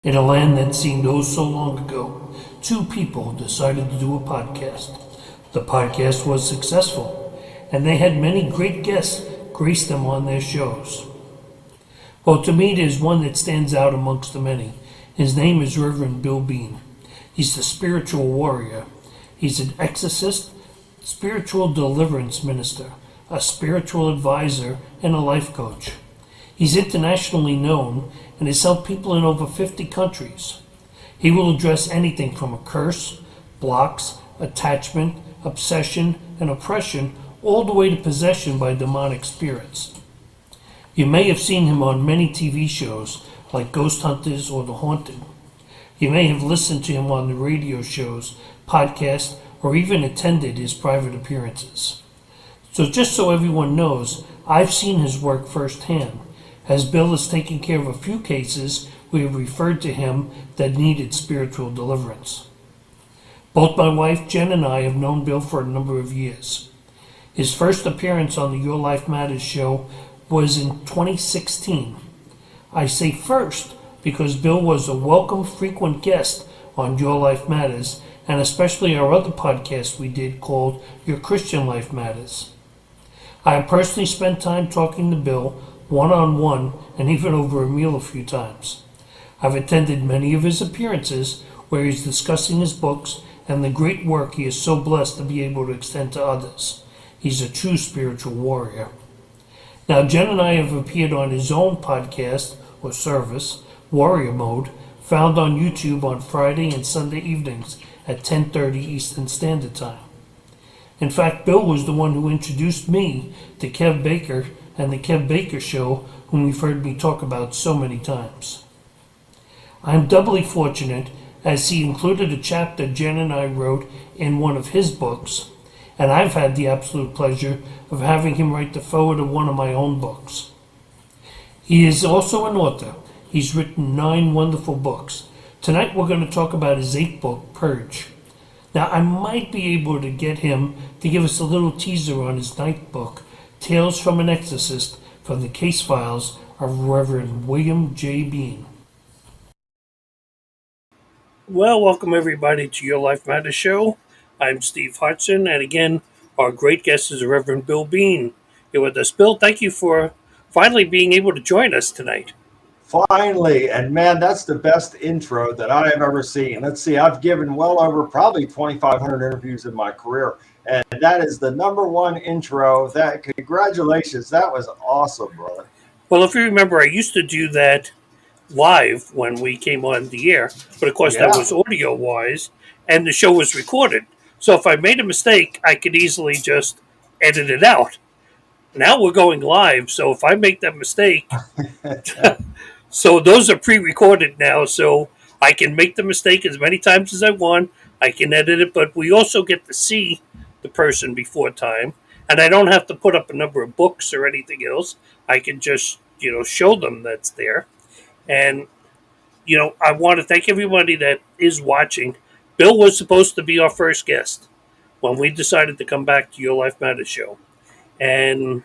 In a land that seemed oh so long ago, two people decided to do a podcast. The podcast was successful, and they had many great guests grace them on their shows. Well, to me, there's one that stands out amongst the many. His name is Reverend Bill Bean. He's the spiritual warrior. He's an exorcist, spiritual deliverance minister, a spiritual advisor, and a life coach. He's internationally known and has helped people in over 50 countries. He will address anything from a curse, blocks, attachment, obsession, and oppression, all the way to possession by demonic spirits. You may have seen him on many TV shows like Ghost Hunters or The Haunted. You may have listened to him on the radio shows, podcasts, or even attended his private appearances. So just so everyone knows, I've seen his work firsthand, as Bill has taken care of a few cases we have referred to him that needed spiritual deliverance. Both my wife Jen and I have known Bill for a number of years. His first appearance on the Your Life Matters show was in 2016. I say first because Bill was a welcome frequent guest on Your Life Matters, and especially our other podcast we did called Your Christian Life Matters. I have personally spent time talking to Bill one-on-one and even over a meal a few times. I've attended many of his appearances where he's discussing his books and the great work he is so blessed to be able to extend to others. He's a true spiritual warrior. Now, Jen and I have appeared on his own podcast or service, Warrior Mode, found on YouTube on Friday and Sunday evenings at 10:30 Eastern Standard Time. In fact, Bill was the one who introduced me to Kev Baker and the Kev Baker Show, whom you've heard me talk about so many times. I am doubly fortunate as he included a chapter Jen and I wrote in one of his books, and I've had the absolute pleasure of having him write the foreword of one of my own books. He is also an author. He's written 9 wonderful books. Tonight we're going to talk about his 8th book, Purge. Now, I might be able to get him to give us a little teaser on his 9th book, Tales from an Exorcist, from the case files of Reverend William J. Bean. Well, welcome everybody to Your Life Matters Show. I'm Steve Hudson, and again, our great guest is Reverend Bill Bean. Here with us. Bill, thank you for finally being able to join us tonight. Finally, and man, that's the best intro that I have ever seen. Let's see, I've given well over probably 2,500 interviews in my career, and that is the number one intro. That congratulations, that was awesome, brother. Well, if you remember, I used to do that live when we came on the air, but of course that was audio-wise, and the show was recorded. So if I made a mistake, I could easily just edit it out. Now we're going live, so if I make that mistake, so those are pre-recorded now, so I can make the mistake as many times as I want. I can edit it, but we also get to see the person before time, and I don't have to put up a number of books or anything else. I can just, show them that's there. And, I want to thank everybody that is watching. Bill was supposed to be our first guest when we decided to come back to Your Life Matters show. And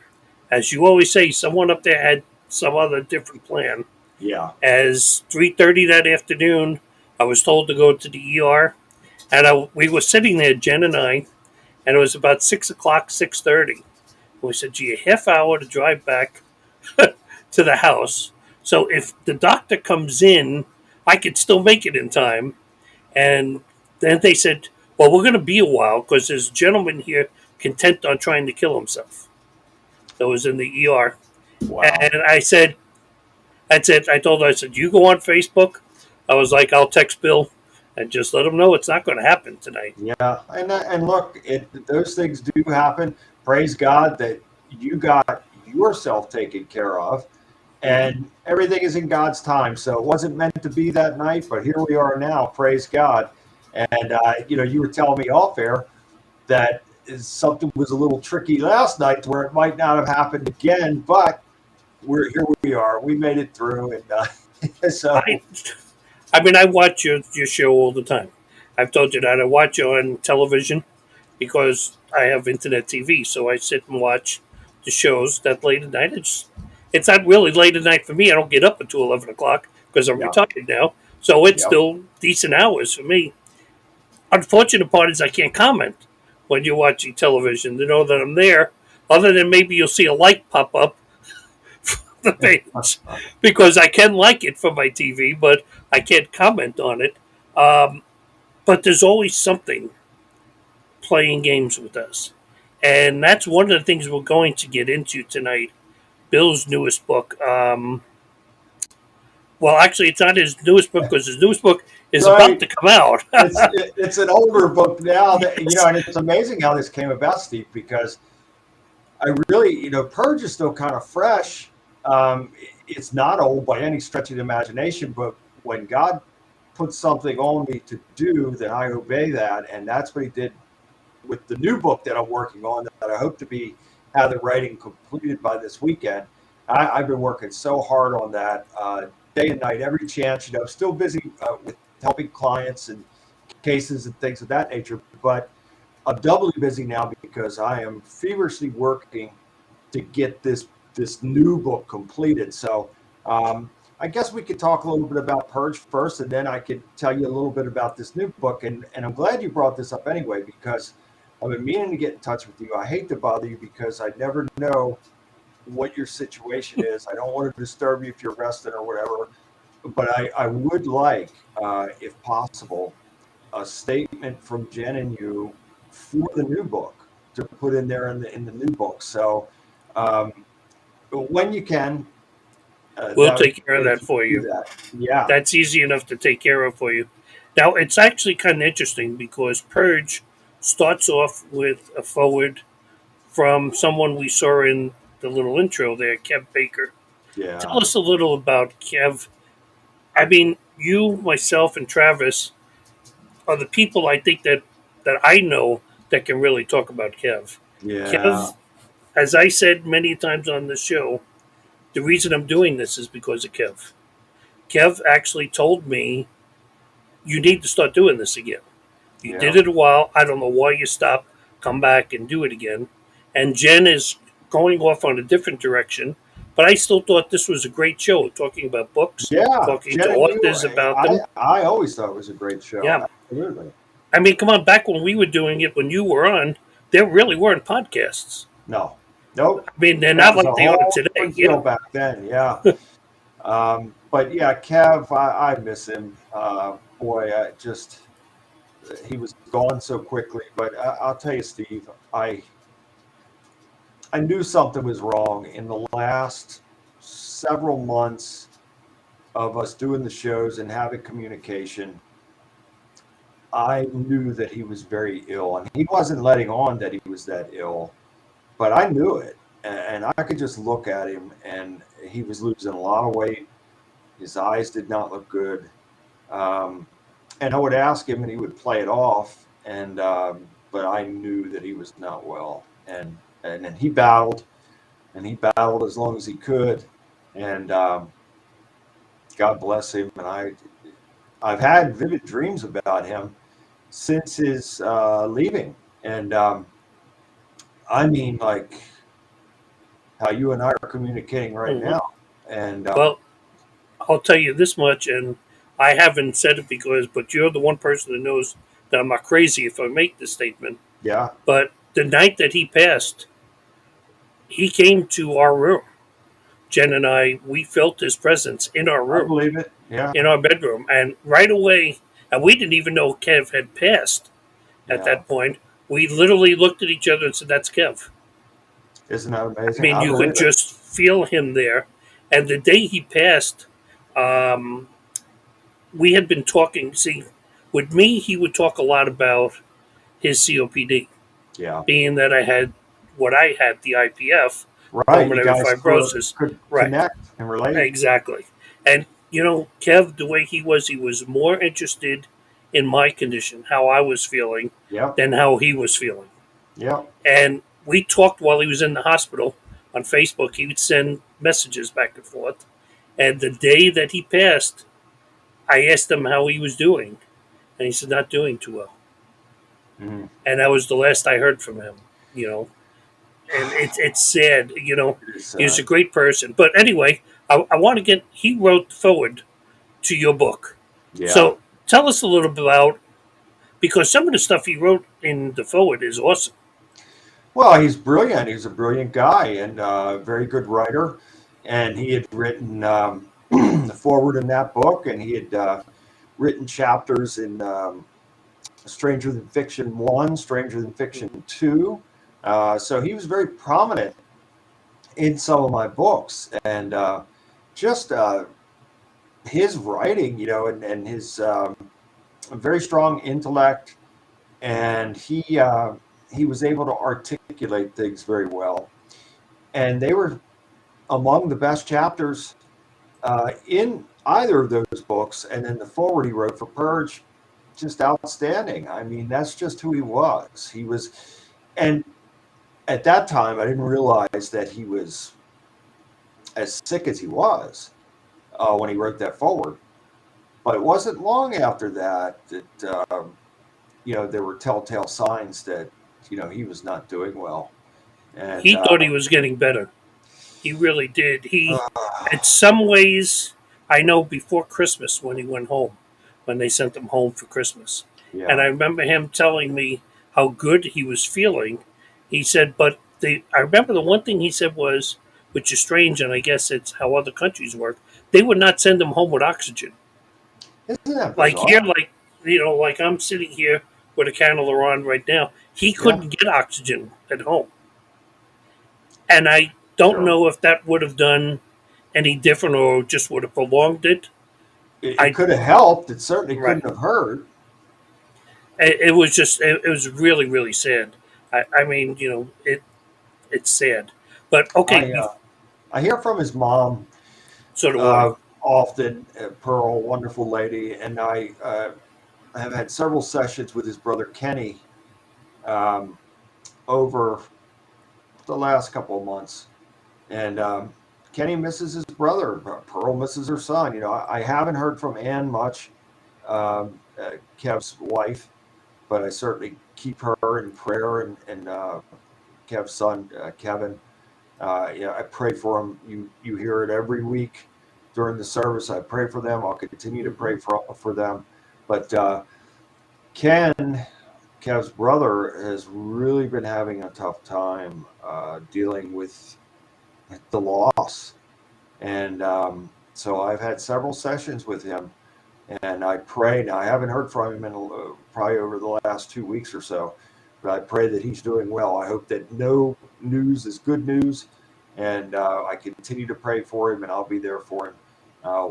as you always say, someone up there had some other different plan. Yeah. As 3:30 that afternoon, I was told to go to the ER. And we were sitting there, Jen and I, and it was about 6 o'clock, 6:30. We said, gee, a half hour to drive back to the house. So if the doctor comes in, I could still make it in time. And then they said, well, we're going to be a while because there's a gentleman here content on trying to kill himself. That was in the ER. Wow. And I told her, you go on Facebook. I was like, I'll text Bill and just let him know it's not going to happen tonight. Yeah. And look, those things do happen. Praise God that you got yourself taken care of. And everything is in God's time. So it wasn't meant to be that night, but here we are now. Praise God. And, you were telling me off air that something was a little tricky last night where it might not have happened again, but here we are. We made it through. And so I watch your show all the time. I've told you that I watch you on television because I have internet TV. So I sit and watch the shows that late at night. It's not really late at night for me. I don't get up until 11 o'clock because I'm retired now. So it's Yep. still decent hours for me. Unfortunate part is I can't comment when you're watching television to know that I'm there, other than maybe you'll see a like pop up the page because I can like it from my TV, but I can't comment on it. Um, but there's always something playing games with us. And that's one of the things we're going to get into tonight. Bill's newest book. Well, actually, it's not his newest book because his newest book is about Right. to come out. It's an older book now that, Yes. and it's amazing how this came about, Steve, because I really, Purge is still kind of fresh. It's not old by any stretch of the imagination, but when God puts something on me to do, then I obey that, and that's what He did with the new book that I'm working on. That I hope to have the writing completed by this weekend. I've been working so hard on that, day and night, every chance. I'm still busy with helping clients and cases and things of that nature, but I'm doubly busy now because I am feverishly working to get this new book completed. So I guess we could talk a little bit about Purge first, and then I could tell you a little bit about this new book. And I'm glad you brought this up anyway, because I've been meaning to get in touch with you. I hate to bother you because I never know what your situation is. I don't want to disturb you if you're resting or whatever, but I would like, if possible, a statement from Jen and you for the new book to put in there in the new book. So um, when you can, We'll that would be take care of great if that you for could do you. that. Yeah, That's easy enough to take care of for you. Now, it's actually kind of interesting because Purge starts off with a forward from someone we saw in the little intro there, Kev Baker. Tell yeah, us a little about Kev. I mean, you, myself, and Travis are the people I think that I know that can really talk about Kev. yeah, Kev, as I said many times on the show, the reason I'm doing this is because of Kev. Kev actually told me, you need to start doing this again. You yeah, did it a while. I don't know why you stopped. Come back and do it again. And Jen is going off on a different direction. But I still thought this was a great show, talking about books, yeah. talking to Jen and you, authors about them. I always thought it was a great show. Yeah. Absolutely. I mean, come on, back when we were doing it, when you were on, there really weren't podcasts. No, nope. I mean, they're That not was a like they are whole today. different deal Yeah. back then. Yeah. But yeah, Kev, I miss him. Boy, he was gone so quickly. But I'll tell you, Steve, I knew something was wrong in the last several months of us doing the shows and having communication. I knew that he was very ill, and he wasn't letting on that he was that ill, but I knew it. And I could just look at him, and he was losing a lot of weight. His eyes did not look good. Um, and I would ask him, and he would play it off. But I knew that he was not well, and then he battled, and he battled as long as he could, and God bless him. And I've had vivid dreams about him since his leaving, and I mean, like how you and I are communicating right Hmm. now, and Well, I'll tell you this much, and I haven't said it because, but you're the one person that knows that I'm not crazy if I make this statement. yeah, But the night that he passed, he came to our room. Jen and I, we felt his presence in our I room, believe it. Yeah, in our bedroom. And right away, and we didn't even know Kev had passed at yeah. that point. We literally looked at each other and said, "That's Kev." Isn't that I amazing? mean, I you could believe it. just feel him there. And the day he passed, um, we had been talking. See, with me, he would talk a lot about his COPD, Yeah, being that I had what I had, the IPF, right. You pulmonary guys fibrosis. could Right. connect and relate. Exactly. And, Kev, the way he was more interested in my condition, how I was feeling, Yep, than how he was feeling. yep. And we talked while he was in the hospital on Facebook. He would send messages back and forth. And the day that he passed, I asked him how he was doing. And he said, not doing too well. Mhm. And that was the last I heard from him, you know. And it's sad, It is He was a sad. great person. But anyway, I want to he wrote forward to your book. Yeah. So tell us a little bit about, because some of the stuff he wrote in the forward is awesome. Well, he's brilliant. He's a brilliant guy and a very good writer. And he had written the forward in that book, and he had written chapters in Stranger Than Fiction 1, Stranger Than Fiction 2. So he was very prominent in some of my books. And just his writing, and his very strong intellect, and he was able to articulate things very well. And they were among the best chapters in either of those books. And then the forward he wrote for Purge, just outstanding. I mean, that's just who he was. And at that time, I didn't realize that he was as sick as he was when he wrote that forward. But it wasn't long after that there were telltale signs that he was not doing well. And He thought he was getting better. He really did. He, in some ways, I know before Christmas when he went home, when they sent him home for Christmas. And yeah, I remember him telling me how good he was feeling. He said, but I remember the one thing he said was, which is strange, and I guess it's how other countries work, they would not send him home with oxygen. isn't that Like here, bizarre? like I'm sitting here with a cannula on right now. He Yeah, couldn't get oxygen at home. And I don't sure. know if that would have done any different or just would have prolonged it. It I could have helped. It certainly right. couldn't have hurt. It was just it was really really sad. I mean it's sad, but okay. I I hear from his mom So do I. uh, often, Pearl, wonderful lady, and I have had several sessions with his brother Kenny um, over the last couple of months, and Kenny misses his brother. Pearl misses her son. I haven't heard from Ann much, Kev's wife, but I certainly keep her in prayer, and Kev's son, Kevin. I pray for him. You hear it every week during the service. I pray for them. I'll continue to Mhm. pray for them. But Ken, Kev's brother, has really been having a tough time dealing with the loss, and so I've had several sessions with him, and I pray. Now I haven't heard from him in probably over the last 2 weeks or so, but I pray that he's doing well. I hope that no news is good news, and I continue to pray for him, and I'll be there for him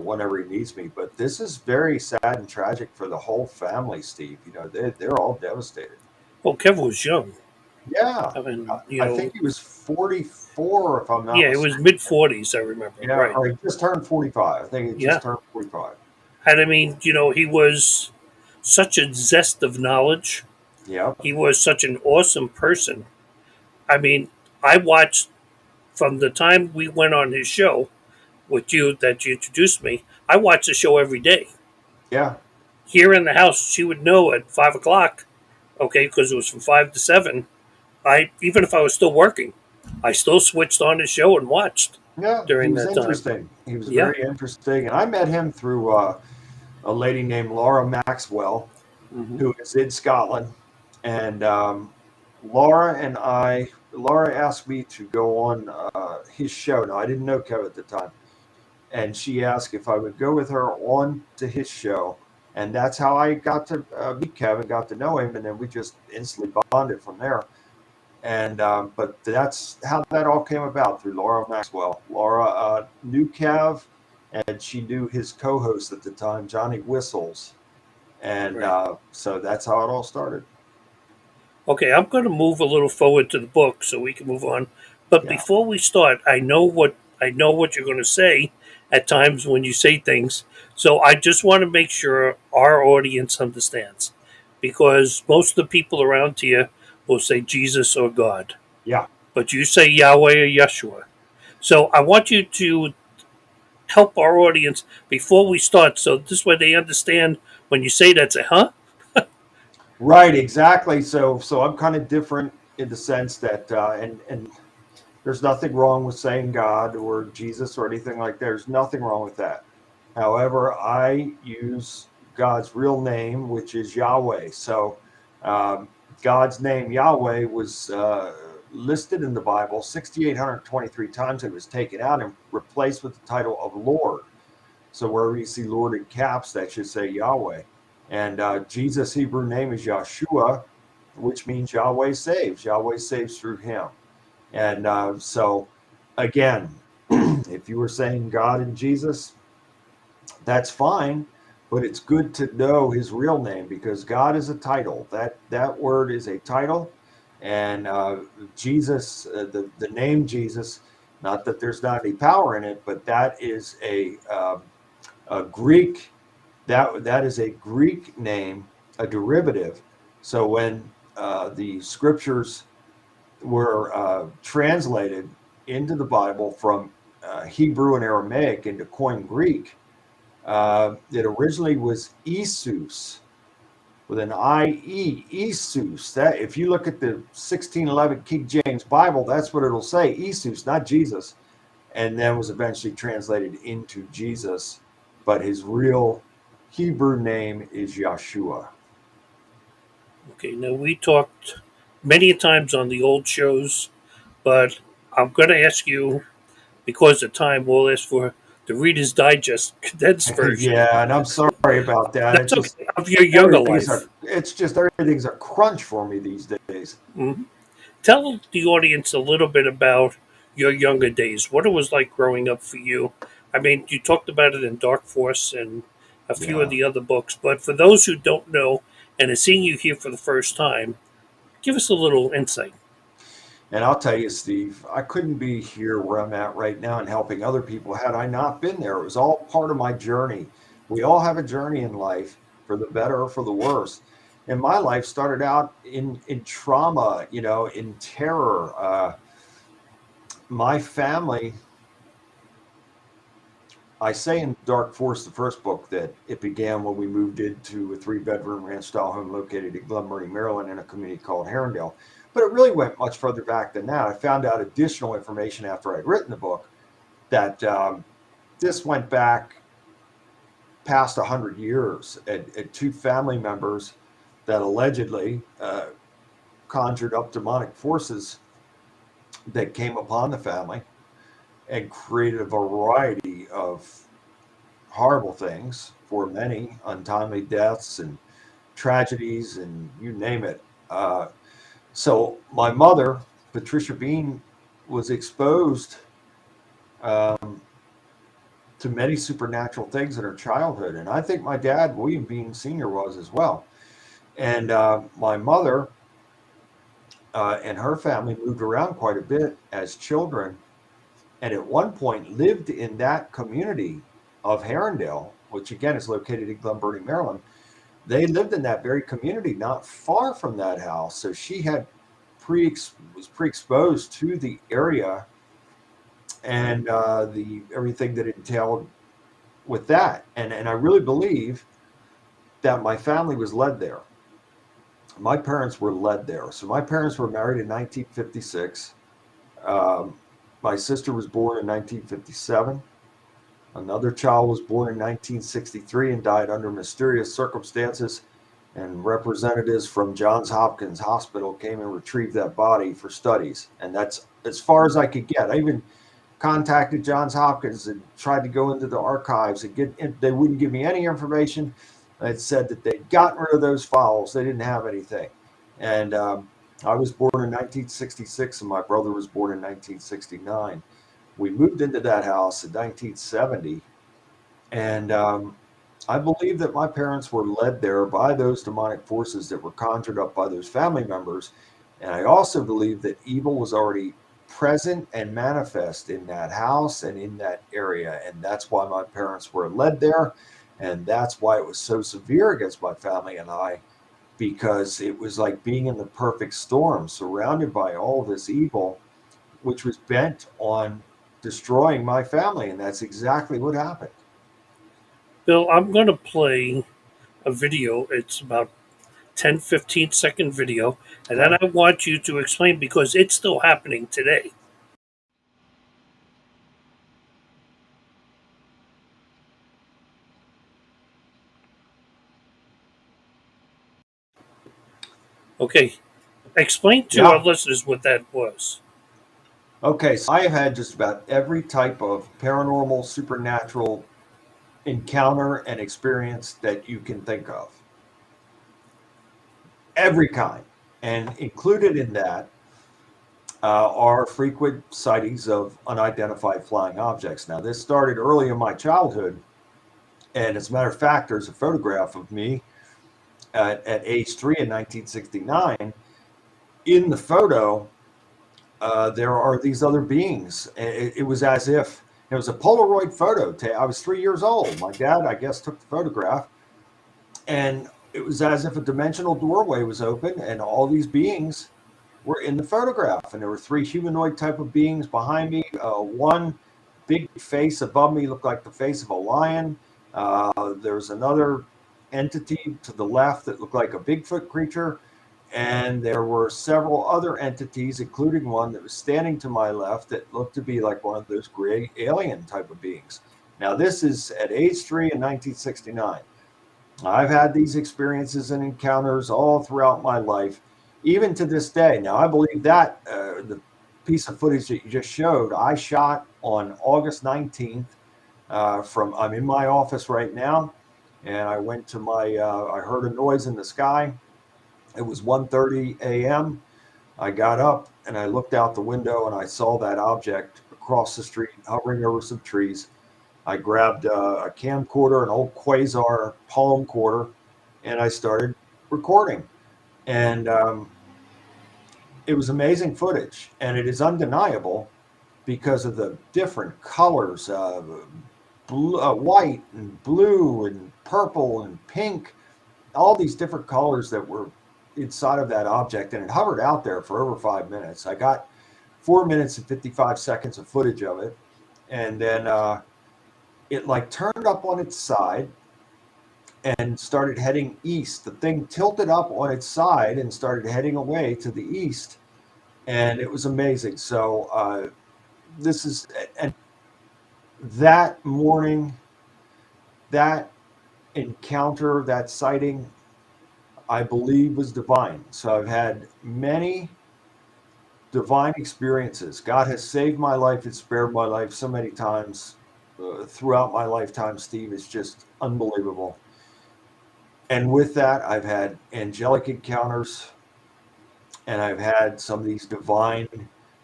whenever he needs me. But this is very sad and tragic for the whole family, Steve. They're all devastated. Well, Kevin was young. Yeah, I mean, I think he was 44, if I'm not yeah, it was mistaken. mid 40s. I remember. Yeah, Right. or he just turned 45. I think he just Yeah. turned 45. And I mean, he was such a zest of knowledge. Yeah, He was such an awesome person. I mean, I watched from the time we went on his show with you that you introduced me. I watched the show every day. yeah, Here in the house, she would know at 5 o'clock, okay, because it was from 5 to 7. I even if I was still working, I still switched on the show and watched yeah. He during was that time. interesting. He was Yeah. very interesting. And I met him through a lady named Laura Maxwell, Hmm. who is in Scotland. And Laura asked me to go on his show. Now, I didn't know Kevin at the time. And she asked if I would go with her on to his show. And that's how I got to meet Kevin, got to know him. And then we just instantly bonded from there. And but that's how that all came about through Laura Maxwell. Laura knew Kev, and she knew his co-host at the time, Johnny Whistles, and Right. so that's how it all started. Okay, I'm going to move a little forward to the book so we can move on. But Yeah, before we start, I know what you're going to say at times when you say things. So I just want to make sure our audience understands, because most of the people around here will say Jesus or God, yeah, but you say Yahweh or Yeshua. So I want you to help our audience before we start, so this way they understand when you say that. Say, huh? right, exactly. So I'm kind of different in the sense that, and there's nothing wrong with saying God or Jesus or anything like that. There's nothing wrong with that. However, I use God's real name, which is Yahweh. So um, God's name Yahweh was listed in the Bible 6,823 times. It was taken out and replaced with the title of Lord. So wherever you see Lord in caps, that should say Yahweh. And Jesus' Hebrew name is Yahshua, which means Yahweh saves. Yahweh saves through him. And so, again, if you were saying God and Jesus, that's fine, but it's good to know his real name because God is a title. That word is a title, and Jesus, the name Jesus. Not that there's not any power in it, but that is a Greek that is a Greek name, a derivative. So when the scriptures were translated into the Bible from Hebrew and Aramaic into Koine Greek, it originally was Isus with an I-E, Isus. That if you look at the 1611 King James Bible, that's what it'll say, Isus, not Jesus. And then was eventually translated into Jesus, but his real Hebrew name is Yahshua. Okay, now we talked many times on the old shows, but I'm going to ask you, because of time, we'll ask for the Reader's Digest condensed version. Yeah, and I'm sorry about that. That's okay. Of your younger life. It's just everything's a crunch for me these days. Mhm. Tell the audience a little bit about your younger days, what it was like growing up for you. I mean, you talked about it in Dark Force and a few of Yeah. the other books, but for those who don't know and are seeing you here for the first time, give us a little insight. And I'll tell you, Steve, I couldn't be here where I'm at right now and helping other people had I not been there. It was all part of my journey. We all have a journey in life, for the better or for the worse. And my life started out in trauma, in terror. My family, I say in Dark Force, the first book, that it began when we moved into a 3-bedroom ranch style home located in Glen Burnie, Maryland, in a community called Herondale. But it really went much further back than that. I found out additional information after I'd written the book that this went back past 100 years at two family members that allegedly conjured up demonic forces that came upon the family and created a variety of horrible things for many, untimely deaths and tragedies and you name it. So my mother, Patricia Bean, was exposed um, to many supernatural things in her childhood, and I think my dad, William Bean Sr., was as well. And my mother and her family moved around quite a bit as children, and at one point lived in that community of Herondale, which again is located in Glen Burnie, Maryland. They lived in that very community, not far from that house. So she had was pre-exposed to the area and the everything that it entailed with that. And I really believe that my family was led there. My parents were led there. So my parents were married in 1956. Um, my sister was born in 1957. Another child was born in 1963 and died under mysterious circumstances. And representatives from Johns Hopkins Hospital came and retrieved that body for studies. And that's as far as I could get. I even contacted Johns Hopkins and tried to go into the archives and they wouldn't give me any information. It said that they'd gotten rid of those files. They didn't have anything. And I was born in 1966 and my brother was born in 1969. We moved into that house in 1970. And I believe that my parents were led there by those demonic forces that were conjured up by those family members. And I also believe that evil was already present and manifest in that house and in that area. And that's why my parents were led there. And that's why it was so severe against my family and I, because it was like being in the perfect storm, surrounded by all this evil, which was bent on destroying my family. And that's exactly what happened. Bill, I'm going to play a video. It's about 10-15 second video, and then Okay. I want you to explain because it's still happening today. Okay, explain to our Yeah. listeners what that was. Okay. So I have had just about every type of paranormal, supernatural encounter and experience that you can think of. Every kind. And included in that are frequent sightings of unidentified flying objects. Now, this started early in my childhood. And as a matter of fact, there's a photograph of me at age 3 in 1969. In the photo, there are these other beings. It was as if it was a Polaroid photo. I was 3 years old. My dad, I guess, took the photograph, and it was as if a dimensional doorway was open, and all these beings were in the photograph. And there were three humanoid type of beings behind me. One big face above me looked like the face of a lion. There was another entity to the left that looked like a Bigfoot creature. And there were several other entities, including one that was standing to my left that looked to be like one of those gray alien type of beings. Now, this is at age 3 in 1969. I've had these experiences and encounters all throughout my life, even to this day. Now, I believe that the piece of footage that you just showed, I shot on August 19th. I'm in my office right now, and I went to I heard a noise in the sky. It was 1:30 a.m. I got up and I looked out the window and I saw that object across the street hovering over some trees. I grabbed a camcorder, an old Quasar palm quarter, and I started recording. And it was amazing footage, and it is undeniable because of the different colors, white and blue and purple and pink, all these different colors that were inside of that object, and it hovered out there for over 5 minutes. I got 4 minutes and 55 seconds of footage of it, and then it like turned up on its side and started heading east. The thing tilted up on its side and started heading away to the east, and it was amazing. So this is and that morning, that encounter, that sighting, I believe was divine. So I've had many divine experiences. God has saved my life and spared my life so many times throughout my lifetime, Steve. It's just unbelievable. And with that, I've had angelic encounters, and I've had some of these divine,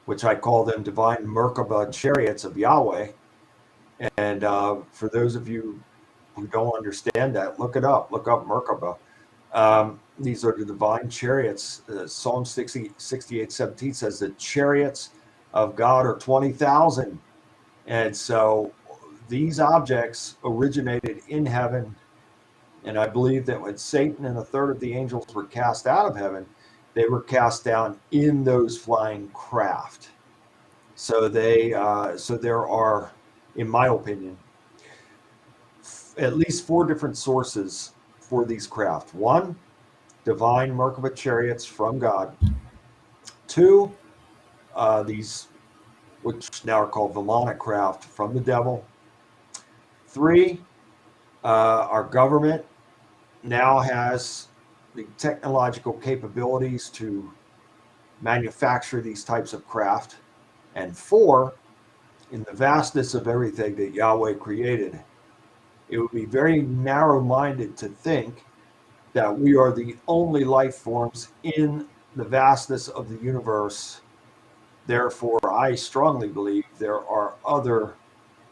which I call them divine Merkaba chariots of Yahweh. And for those of you who don't understand that, look it up. Look up Merkaba. These are the divine chariots. Psalm 68:17 says the chariots of God are 20,000. And so these objects originated in heaven. And I believe that when Satan and a third of the angels were cast out of heaven, they were cast down in those flying craft. So so there are, in my opinion, at least four different sources for these craft. One, divine Merkaba chariots from God. Two, these which now are called demonic craft from the devil. Three, our government now has the technological capabilities to manufacture these types of craft. And four, in the vastness of everything that Yahweh created, it would be very narrow minded to think that we are the only life forms in the vastness of the universe. Therefore, I strongly believe there are other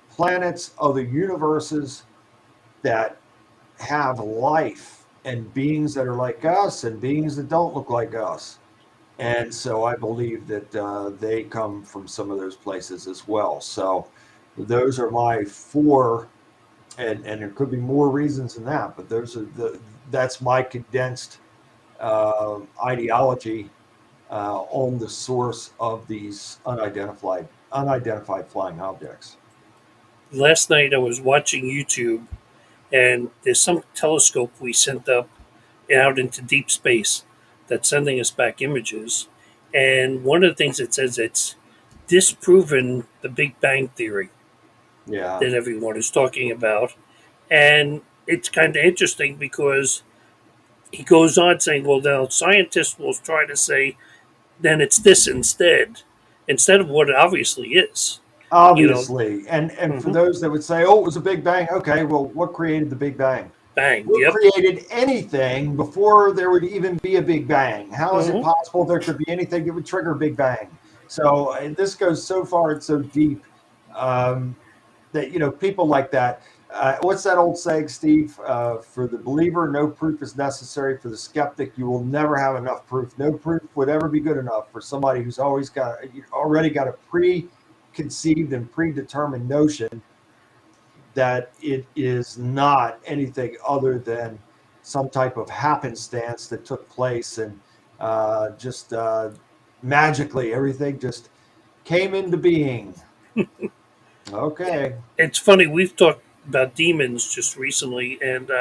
planets, other universes that have life and beings that are like us and beings that don't look like us. And so I believe that they come from some of those places as well. So those are my four, and there could be more reasons than that, but that's my condensed ideology on the source of these unidentified flying objects. Last night I was watching YouTube, and there's some telescope we sent up out into deep space that's sending us back images. And one of the things it says, it's disproven the Big Bang Theory Yeah, that everyone is talking about. And it's kind of interesting because he goes on saying, well, now scientists will try to say, then it's this instead of what it obviously is. You know, Obviously. And for hmm those that would say, oh, it was a Big Bang. Okay, well, what created the Big Bang? bang, What yep. created anything before there would even be a Big Bang? How is it hmm possible there could be anything that would trigger a Big Bang? So and this goes so far and so deep um, that people like that. What's that old saying, Steve? For the believer, no proof is necessary. For the skeptic, you will never have enough proof. No proof would ever be good enough for somebody who's already got a preconceived and predetermined notion that it is not anything other than some type of happenstance that took place and just magically everything just came into being. Okay. It's funny, we've talked about demons just recently, and,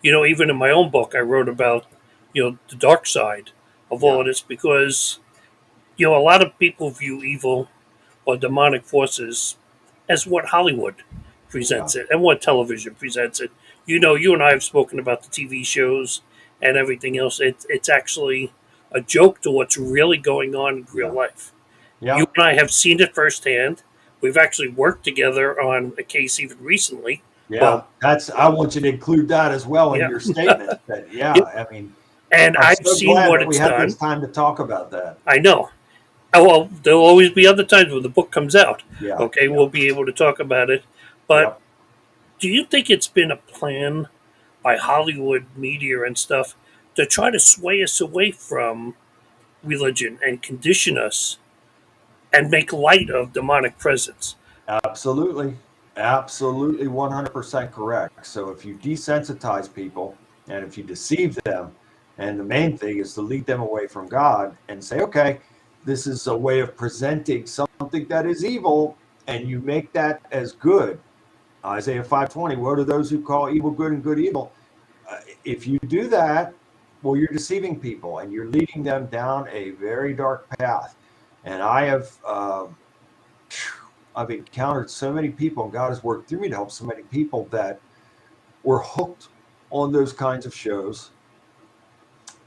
even in my own book, I wrote about, the dark side of all Yeah. of this because, a lot of people view evil or demonic forces as what Hollywood Yeah. presents it and what television presents it. You and I have spoken about the TV shows and everything else. It's actually a joke to what's really going on in real Yeah. life. You Yeah. and I have seen it firsthand. We've actually worked together on a case even recently. Yeah. Well, I want you to include that as well in yeah, your statement. That yeah. yeah, I mean, And I'm I've so seen glad what that we it's had this done. time to talk about that. I know. Oh, well, there'll always be other times when the book comes out. Yeah. Okay, Yeah. we'll be able to talk about it. But Yep. do you think it's been a plan by Hollywood media and stuff to try to sway us away from religion and condition us and make light of demonic presence? Absolutely. Absolutely 100% correct. So if you desensitize people and if you deceive them, and the main thing is to lead them away from God and say, okay, this is a way of presenting something that is evil, and you make that as good. Isaiah 5:20, woe to those who call evil good and good evil. If you do that, well, you're deceiving people and you're leading them down a very dark path. And I've encountered so many people, and God has worked through me to help so many people that were hooked on those kinds of shows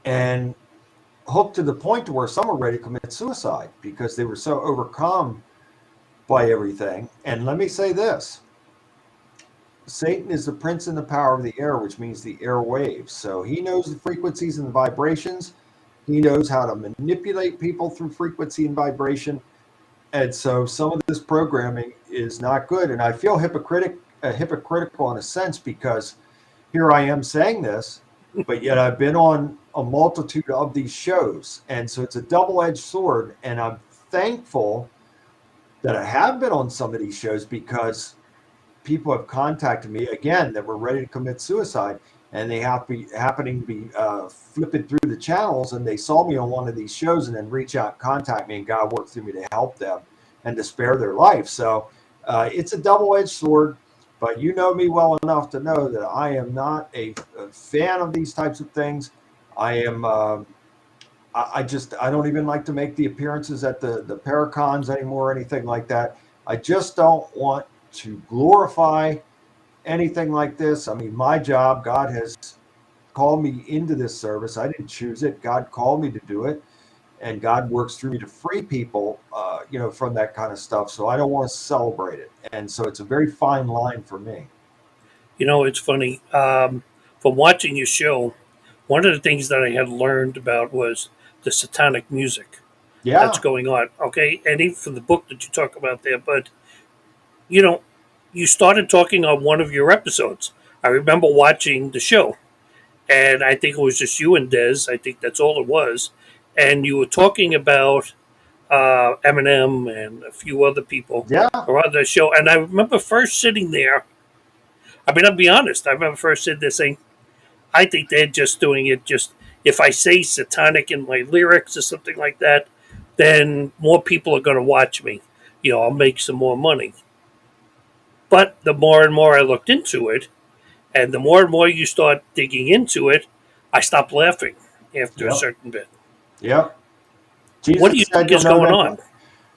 and hooked to the point to where some were ready to commit suicide because they were so overcome by everything. And let me say this: Satan is the prince and the power of the air, which means the airwaves. So he knows the frequencies and the vibrations. He knows how to manipulate people through frequency and vibration. And so some of this programming is not good. And I feel hypocritical in a sense because here I am saying this, but yet I've been on a multitude of these shows. And so it's a double-edged sword. And I'm thankful that I have been on some of these shows because people have contacted me again that were ready to commit suicide, and they happening to be flipping through the channels, and they saw me on one of these shows, and then reach out, contact me, and God worked through me to help them and to spare their life. So it's a double-edged sword. But you know me well enough to know that I am not a fan of these types of things. I am. I don't even like to make the appearances at the Paracons anymore or anything like that. I just don't want to glorify anything like this. I mean, my job, God has called me into this service. I didn't choose it. God called me to do it, and God works through me to free people, from that kind of stuff. So I don't want to celebrate it, and so it's a very fine line for me. It's funny. From watching your show, one of the things that I had learned about was the satanic music that's Yeah, going on. Okay, and even from the book that you talk about there, but you know, you started talking on one of your episodes. I remember watching the show, and I think it was just you and Des. I think that's all it was. And you were talking about Eminem and a few other people yeah, around the show. And I remember first sitting there. I mean, I'll be honest. I remember first sitting there saying, I think they're just doing it just if I say satanic in my lyrics or something like that, then more people are going to watch me. I'll make some more money. But the more and more I looked into it, and the more and more you start digging into it, I stopped laughing after a yep, certain bit. yep. What Jesus do you said think you'll is know going them. on?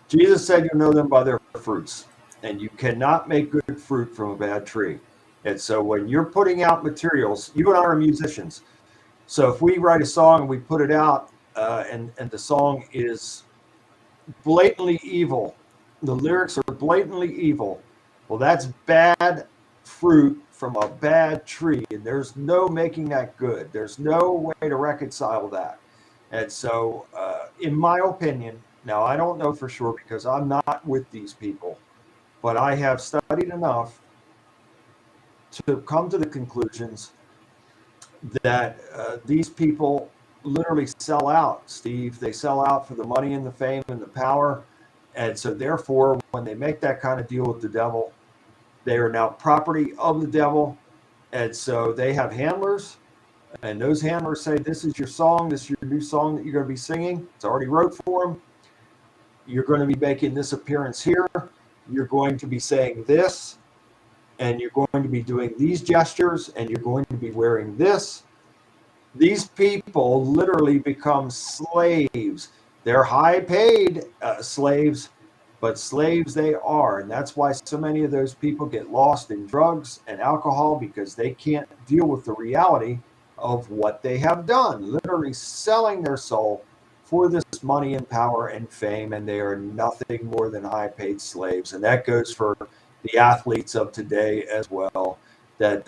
Jesus said you'll know them by their fruits, and you cannot make good fruit from a bad tree. And so when you're putting out materials, you and I are musicians. So if we write a song and we put it out, and the song is blatantly evil, the lyrics are blatantly evil, well, that's bad fruit from a bad tree, and there's no making that good. There's no way to reconcile that. And so, in my opinion, now I don't know for sure because I'm not with these people, but I have studied enough to come to the conclusions that these people literally sell out, Steve. They sell out for the money and the fame and the power. And so, therefore, when they make that kind of deal with the devil, they are now property of the devil. And so they have handlers, and those handlers say, "This is your song. This is your new song that you're going to be singing. It's already wrote for them. You're going to be making this appearance here. You're going to be saying this, and you're going to be doing these gestures, and you're going to be wearing this." These people literally become slaves. They're high paid slaves, but slaves they are. And that's why so many of those people get lost in drugs and alcohol, because they can't deal with the reality of what they have done, literally selling their soul for this money and power and fame. And they are nothing more than high paid slaves. And that goes for the athletes of today as well, that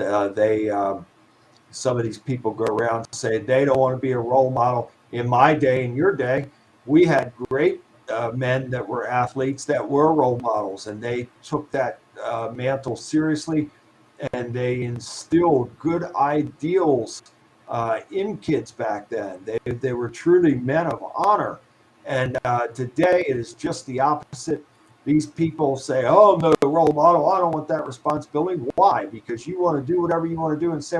some of these people go around and say they don't want to be a role model. In my day, in your day, we had great men that were athletes that were role models, and they took that mantle seriously, and they instilled good ideals in kids back then. They were truly men of honor. And today it is just the opposite. These people say, "Oh, I'm no role model. I don't want that responsibility." Why? Because you want to do whatever you want to do and say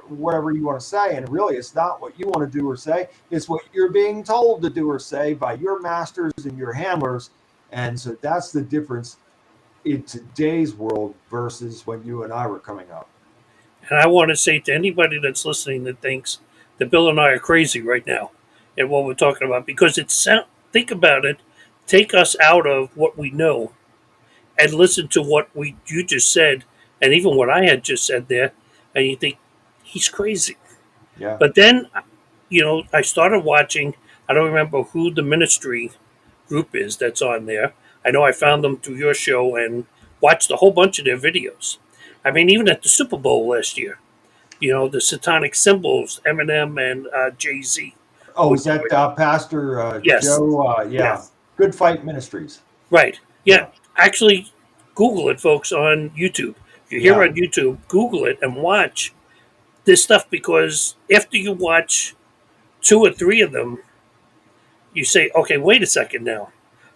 whatever you want to say. And really, it's not what you want to do or say. It's what you're being told to do or say by your masters and your handlers. And so that's the difference in today's world versus when you and I were coming up. And I want to say to anybody that's listening that thinks that Bill and I are crazy right now and what we're talking about, because think about it, take us out of what we know and listen to what you just said, and even what I had just said there, and you think he's crazy. Yeah. But then, I started watching. I don't remember who the ministry group is that's on there. I know I found them through your show and watched a whole bunch of their videos. I mean, even at the Super Bowl last year, the satanic symbols, Eminem and Jay Z. Oh, is that Pastor Yes, Joe? Yeah. yes, Good Fight Ministries. right. Yeah, Yeah. actually, Google it, folks, on YouTube. If you're here Yeah. on YouTube, Google it and watch this stuff, because after you watch two or three of them, you say, okay, wait a second now.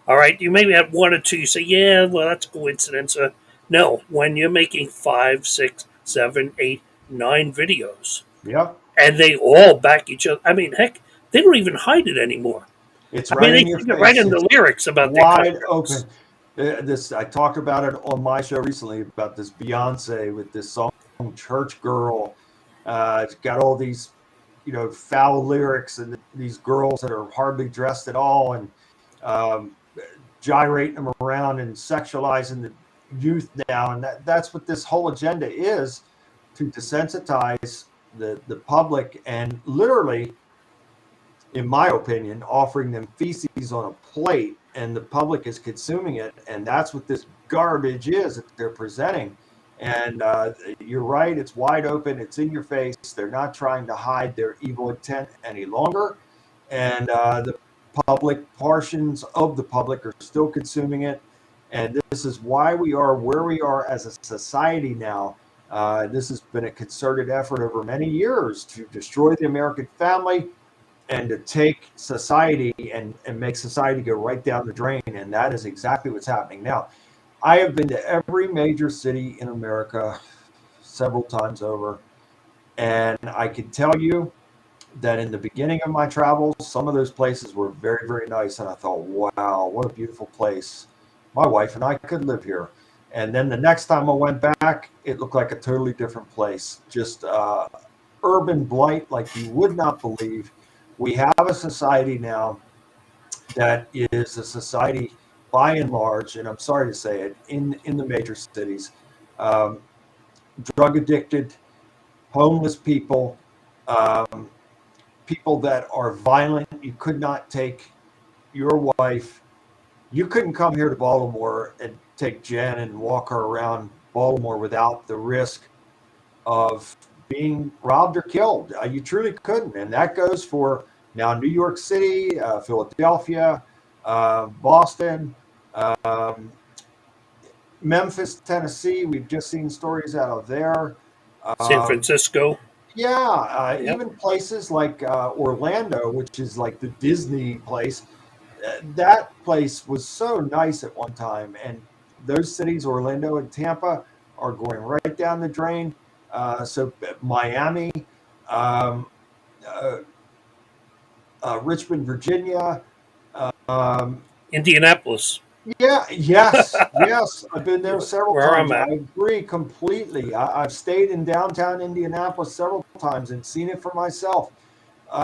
All right, you maybe have one or two. You say, yeah, well, that's a coincidence. No, when you're making 5, 6, 7, 8, 9 videos, Yep. and they all back each other. I mean, heck, they don't even hide it anymore. It's I mean, right they in your give it right face. in It's the lyrics about their wide contracts. open. This I talked about it on my show recently about this Beyonce with this song "Church Girl." It's got all these, foul lyrics, and these girls that are hardly dressed at all, and um, gyrating them around and sexualizing the youth now. And that's what this whole agenda is, to desensitize the public, and literally, in my opinion, offering them feces on a plate, and the public is consuming it. And that's what this garbage is that they're presenting. And you're right, it's wide open, it's in your face. They're not trying to hide their evil intent any longer. And the public, portions of the public, are still consuming it. And this is why we are where we are as a society now. This has been a concerted effort over many years to destroy the American family, and to take society and make society go right down the drain. And that is exactly what's happening now. I have been to every major city in America several times over. And I can tell you that in the beginning of my travels, some of those places were very, very nice. And I thought, wow, what a beautiful place. My wife and I could live here. And then the next time I went back, it looked like a totally different place. Just urban blight like you would not believe. We have a society now that is a society, by and large, and I'm sorry to say it, in the major cities, um, drug addicted, homeless people, um, people that are violent. You could not take your wife. You couldn't come here to Baltimore and take Jen and walk her around Baltimore without the risk of being robbed or killed. You truly couldn't. And that goes for now New York City, Philadelphia, Boston, um, Memphis, Tennessee. We've just seen stories out of there. San Um, Francisco. yeah, Yep. even places like Orlando, which is like the Disney place. That place was so nice at one time, and those cities, Orlando and Tampa, are going right down the drain. So Miami, um, uh, Richmond, Virginia. Um, Indianapolis, yeah, yes. I've been there several where I'm times. at. I agree completely. I've stayed in downtown Indianapolis several times and seen it for myself.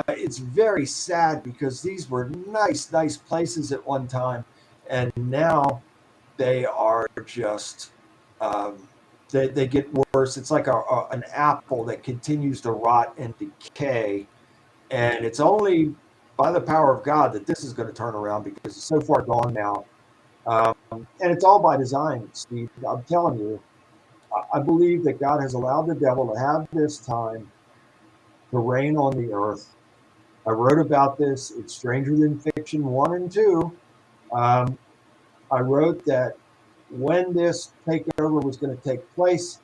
It's very sad because these were nice places at one time, and now they are just um, they get worse. It's like an apple that continues to rot and decay, and it's only by the power of God that this is going to turn around because it's so far gone now. And it's all by design, Steve. I'm telling you, I believe that God has allowed the devil to have this time to reign on the earth. I wrote about this. It's Stranger Than Fiction 1 and 2. Um, I wrote that when this takeover was going to take place,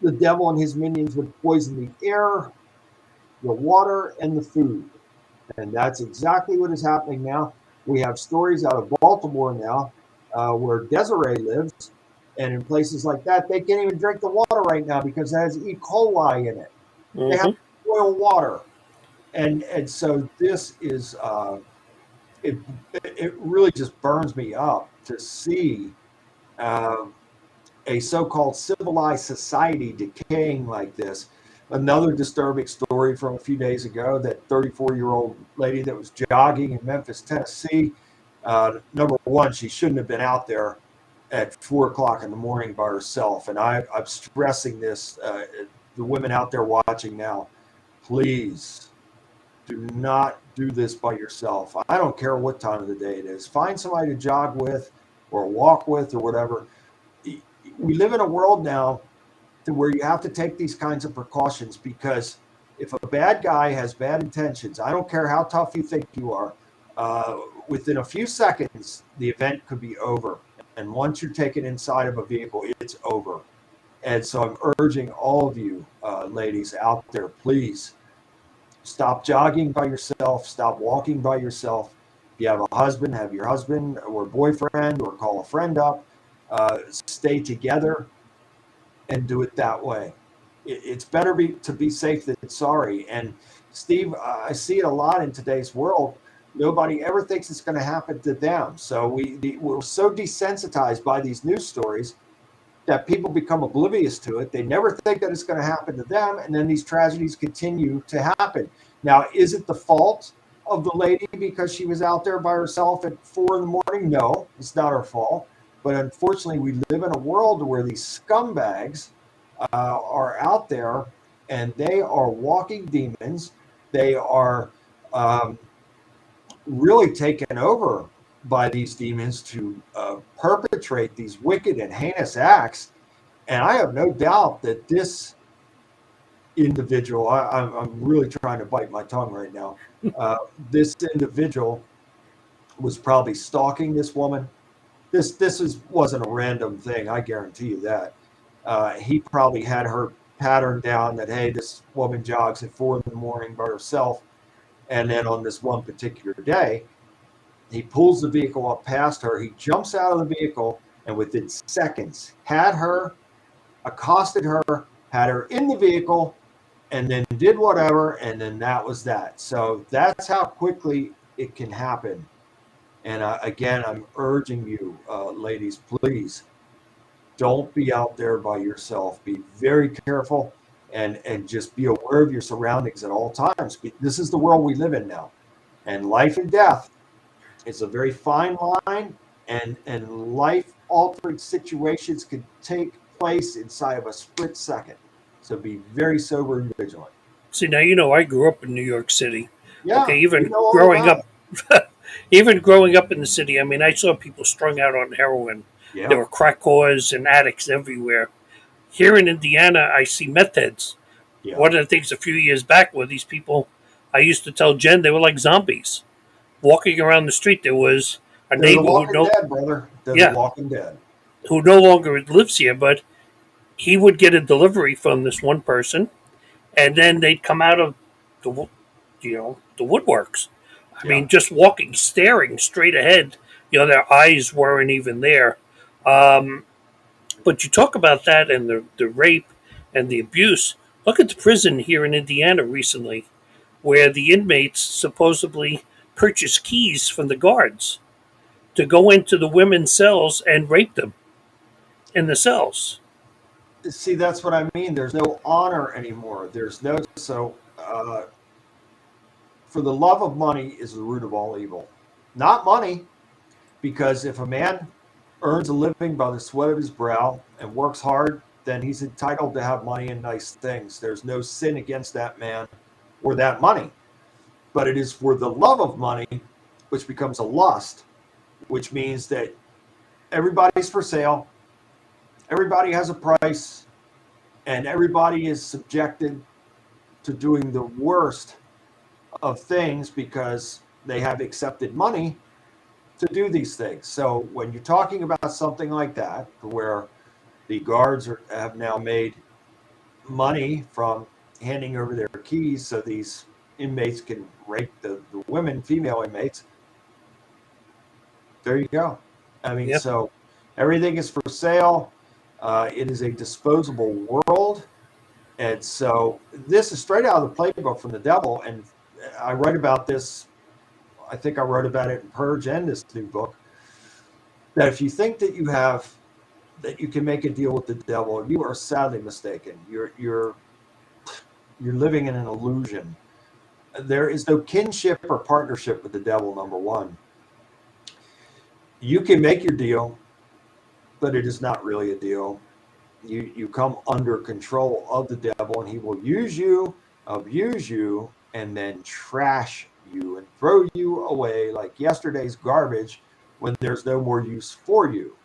the devil and his minions would poison the air, the water, and the food. And that's exactly what is happening now. We have stories out of Baltimore now where Desiree lives, and in places like that, they can't even drink the water right now because it has E. coli in it. They have Hmm. boil water, and so this is it. It really just burns me up to see um, a so-called civilized society decaying like this. Another disturbing story from a few days ago, that 34-year-old lady that was jogging in Memphis, Tennessee. Number one, she shouldn't have been out there at 4 o'clock in the morning by herself. And I'm stressing this, the women out there watching now, please do not do this by yourself. I don't care what time of the day it is. Find somebody to jog with or walk with or whatever. We live in a world now to where you have to take these kinds of precautions because if a bad guy has bad intentions, I don't care how tough you think you are, uh, within a few seconds, the event could be over. And once you're taken inside of a vehicle, it's over. And so I'm urging all of you, ladies out there, please stop jogging by yourself, stop walking by yourself. If you have a husband, have your husband or boyfriend or call a friend up. Stay together and do it that way. It's better to be safe than sorry. And Steve, I see it a lot in today's world. Nobody ever thinks it's going to happen to them. So we're so desensitized by these news stories that people become oblivious to it. They never think that it's going to happen to them, and then these tragedies continue to happen. Now, is it the fault of the lady because she was out there by herself at 4 in the morning? No, it's not her fault. But unfortunately, we live in a world where these scumbags are out there, and they are walking demons. They are um, really taken over by these demons to perpetrate these wicked and heinous acts. And I have no doubt that this individual, I'm really trying to bite my tongue right now. Uh, this individual was probably stalking this woman. Wasn't a random thing. I guarantee you that. He probably had her pattern down that, hey, this woman jogs at 4 in the morning by herself. And then on this one particular day, he pulls the vehicle up past her. He jumps out of the vehicle and within seconds had her, accosted her, had her in the vehicle, and then did whatever. And then that was that. So that's how quickly it can happen. And again, I'm urging you, ladies, please don't be out there by yourself. Be very careful and just be aware of your surroundings at all times. This is the world we live in now. And life and death, it's a very fine line, and life altering situations can take place inside of a split second. So be very sober and vigilant. See, now I grew up in New York City. Okay, Yeah, you even know all growing about up, it. even growing up in the city, I mean, I saw people strung out on heroin. There Yeah, were crack whores and addicts everywhere. Here in Indiana, I see meth heads. yeah. One of the things a few years back were these people. I used to tell Jen they were like zombies walking around the street. There was a They're the neighbor Walking Dead, brother. They're the yeah, Walking Dead. who no longer lives here, but he would get a delivery from this one person, and then they'd come out of the the woodworks. I Yeah. mean, just walking, staring straight ahead. Their eyes weren't even there. Um, but you talk about that and the rape and the abuse. Look at the prison here in Indiana recently, where the inmates supposedly purchased keys from the guards to go into the women's cells and rape them in the cells. See, that's what I mean. There's no honor anymore. There's no for the love of money is the root of all evil. Not money, because if a man earns a living by the sweat of his brow and works hard, then he's entitled to have money and nice things. There's no sin against that man or that money. But it is for the love of money, which becomes a lust, which means that everybody's for sale, everybody has a price, and everybody is subjected to doing the worst of things because they have accepted money to do these things. So when you're talking about something like that, where the guards have now made money from handing over their keys so these inmates can rape the women, female inmates, there you go. I mean, Yep. so everything is for sale. It is a disposable world. And so this is straight out of the playbook from the devil. And I write about this. I think I wrote about it in Purge and this new book. That if you think that you can make a deal with the devil, you are sadly mistaken. You're living in an illusion. There is no kinship or partnership with the devil. Number one, you can make your deal, but it is not really a deal. You come under control of the devil, and he will use you, abuse you, and then trash you and throw you away like yesterday's garbage when there's no more use for you.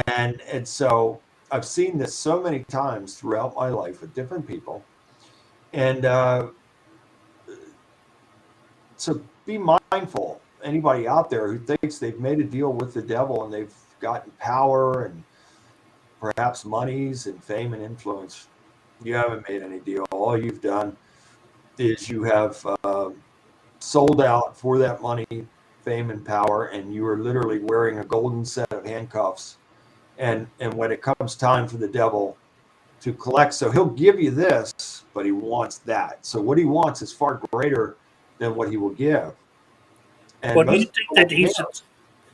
And so I've seen this so many times throughout my life with different people, and so be mindful. Anybody out there who thinks they've made a deal with the devil and they've gotten power and perhaps monies and fame and influence, you haven't made any deal. All you've done is you have sold out for that money, fame, and power, and you are literally wearing a golden set of handcuffs. And when it comes time for the devil to collect, so he'll give you this, but he wants that. So what he wants is far greater than what he will give, and Well, do you most think people that won't he's care.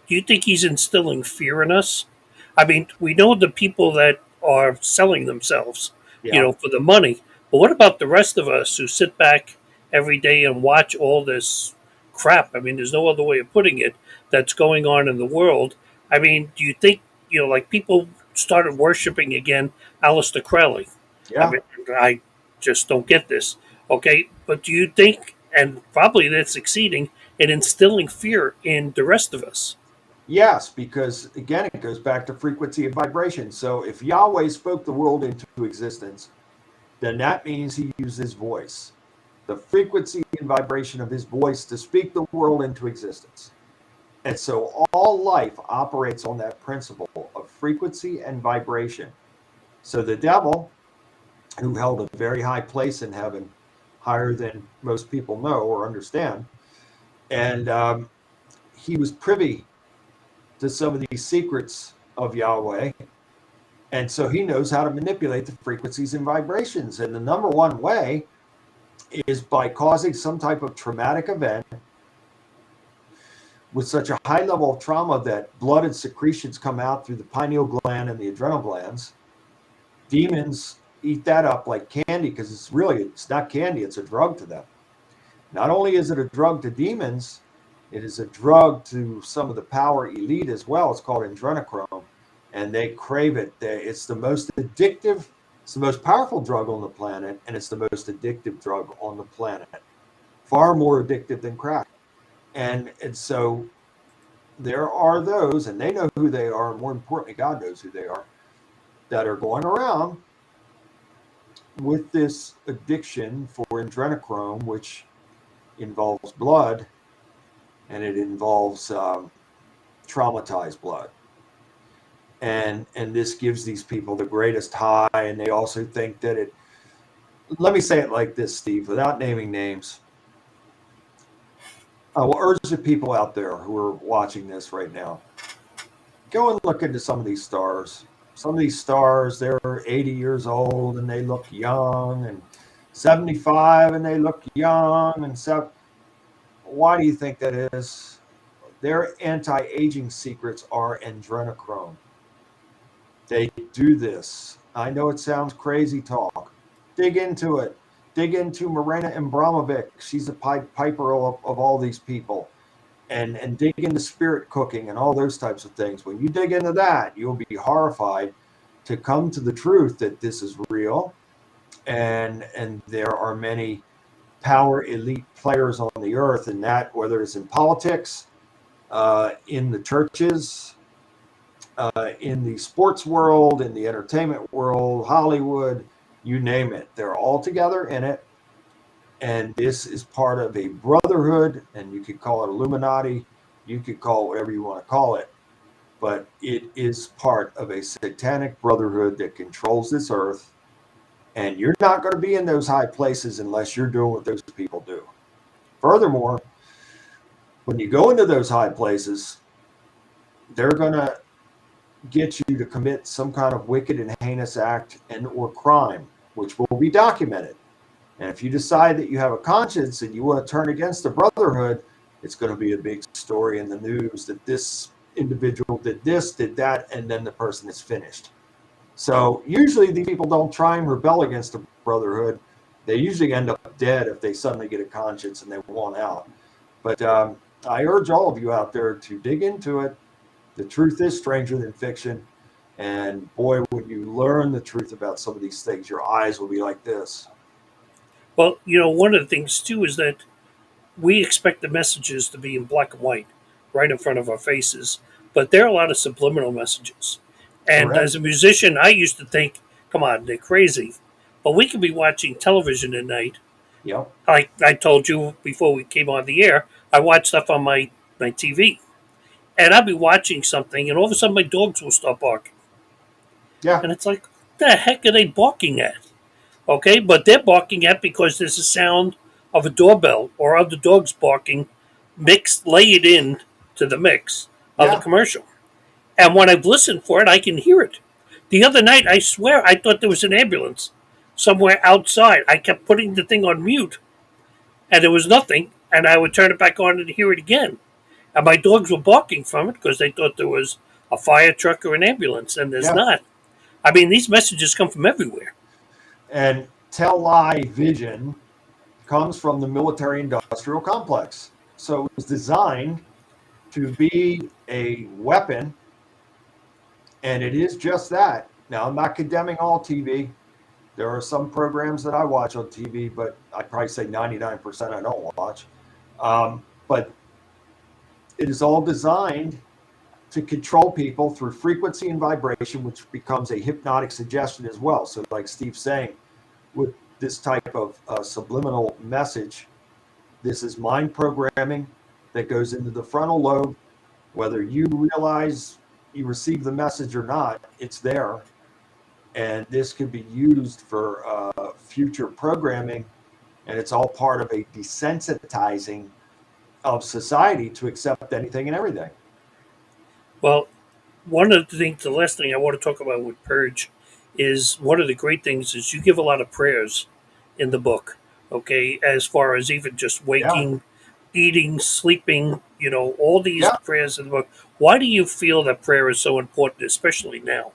do you think he's instilling fear in us? I mean, we know the people that are selling themselves, Yeah, for the money. But what about the rest of us who sit back every day and watch all this crap? I mean, there's no other way of putting it that's going on in the world. I mean, do you think, like people started worshiping again Aleister Crowley? I yeah. mean, I just don't get this. Okay, but do you think, and probably that's succeeding in instilling fear in the rest of us? Yes, because again, it goes back to frequency and vibration. So if Yahweh spoke the world into existence, then that means he used his voice, the frequency and vibration of his voice to speak the world into existence. And so all life operates on that principle of frequency and vibration. So the devil, who held a very high place in heaven, higher than most people know or understand, and he was privy to some of these secrets of Yahweh. And so he knows how to manipulate the frequencies and vibrations. And the number one way is by causing some type of traumatic event with such a high level of trauma that blood and secretions come out through the pineal gland and the adrenal glands. Demons eat that up like candy because it's not candy, it's a drug to them. Not only is it a drug to demons, it is a drug to some of the power elite as well. It's called adrenochrome, and they crave it. It's the most addictive It's the most powerful drug on the planet, and it's the most addictive drug on the planet. Far more addictive than crack. And so there are those, and they know who they are, and more importantly, God knows who they are, that are going around with this addiction for adrenochrome, which involves blood, and it involves traumatized blood. And this gives these people the greatest high, and they also think that it. Let me say it like this, Steve, without naming names. I will urge the people out there who are watching this right now, go and look into some of these stars. Some of these stars, they're 80 years old and they look young, and 75 and they look young, and so why do you think that is? Their anti-aging secrets are adrenochrome. They do this. I know it sounds crazy talk. Dig into it. Dig into Marina Abramovic. She's a piper of all these people. And dig into spirit cooking and all those types of things. When you dig into that, you'll be horrified to come to the truth that this is real. And there are many power elite players on the earth, and that, whether it's in politics, in the churches, in the sports world, in the entertainment world, Hollywood, you name it. They're all together in it. And this is part of a brotherhood, and you could call it Illuminati, you could call it whatever you want to call it. But it is part of a satanic brotherhood that controls this earth. And you're not going to be in those high places unless you're doing what those people do. Furthermore, when you go into those high places, they're going to get you to commit some kind of wicked and heinous act and or crime, which will be documented. And if you decide that you have a conscience and you want to turn against the brotherhood, it's going to be a big story in the news that this individual did this, did that, and then the person is finished. So usually these people don't try and rebel against the brotherhood. They usually end up dead if they suddenly get a conscience and they want out. But I urge all of you out there to dig into it. The truth is stranger than fiction. And boy, when you learn the truth about some of these things, your eyes will be like this. Well, one of the things too is that we expect the messages to be in black and white, right in front of our faces, but there are a lot of subliminal messages. And Correct. as a musician, I used to think, come on, they're crazy. But we could be watching television at night. Yep. Like I told you before we came on the air, I watch stuff on my TV. And I'll be watching something, and all of a sudden my dogs will start barking. Yeah. And it's like, what the heck are they barking at? Okay, but they're barking at because there's a sound of a doorbell or other dogs barking, mixed, lay it in to the mix of the Yeah. commercial. And when I've listened for it, I can hear it. The other night, I swear, I thought there was an ambulance somewhere outside. I kept putting the thing on mute, and there was nothing, and I would turn it back on and hear it again. And my dogs were barking from it because they thought there was a fire truck or an ambulance, and there's Yeah. not. I mean, these messages come from everywhere. And tell-lie vision comes from the military industrial complex. So it was designed to be a weapon, and it is just that. Now, I'm not condemning all TV. There are some programs that I watch on TV, but I'd probably say 99% I don't watch. But it is all designed to control people through frequency and vibration, which becomes a hypnotic suggestion as well. So, like Steve's saying, with this type of subliminal message, this is mind programming that goes into the frontal lobe. Whether you realize you receive the message or not, it's there. And this could be used for future programming. And it's all part of a desensitizing of society to accept anything and everything. Well, one of the things, the last thing I want to talk about with Purge is one of the great things is you give a lot of prayers in the book, okay, as far as even just Yeah. waking, eating, sleeping, all these Yeah. prayers in the book. Why do you feel that prayer is so important, especially now?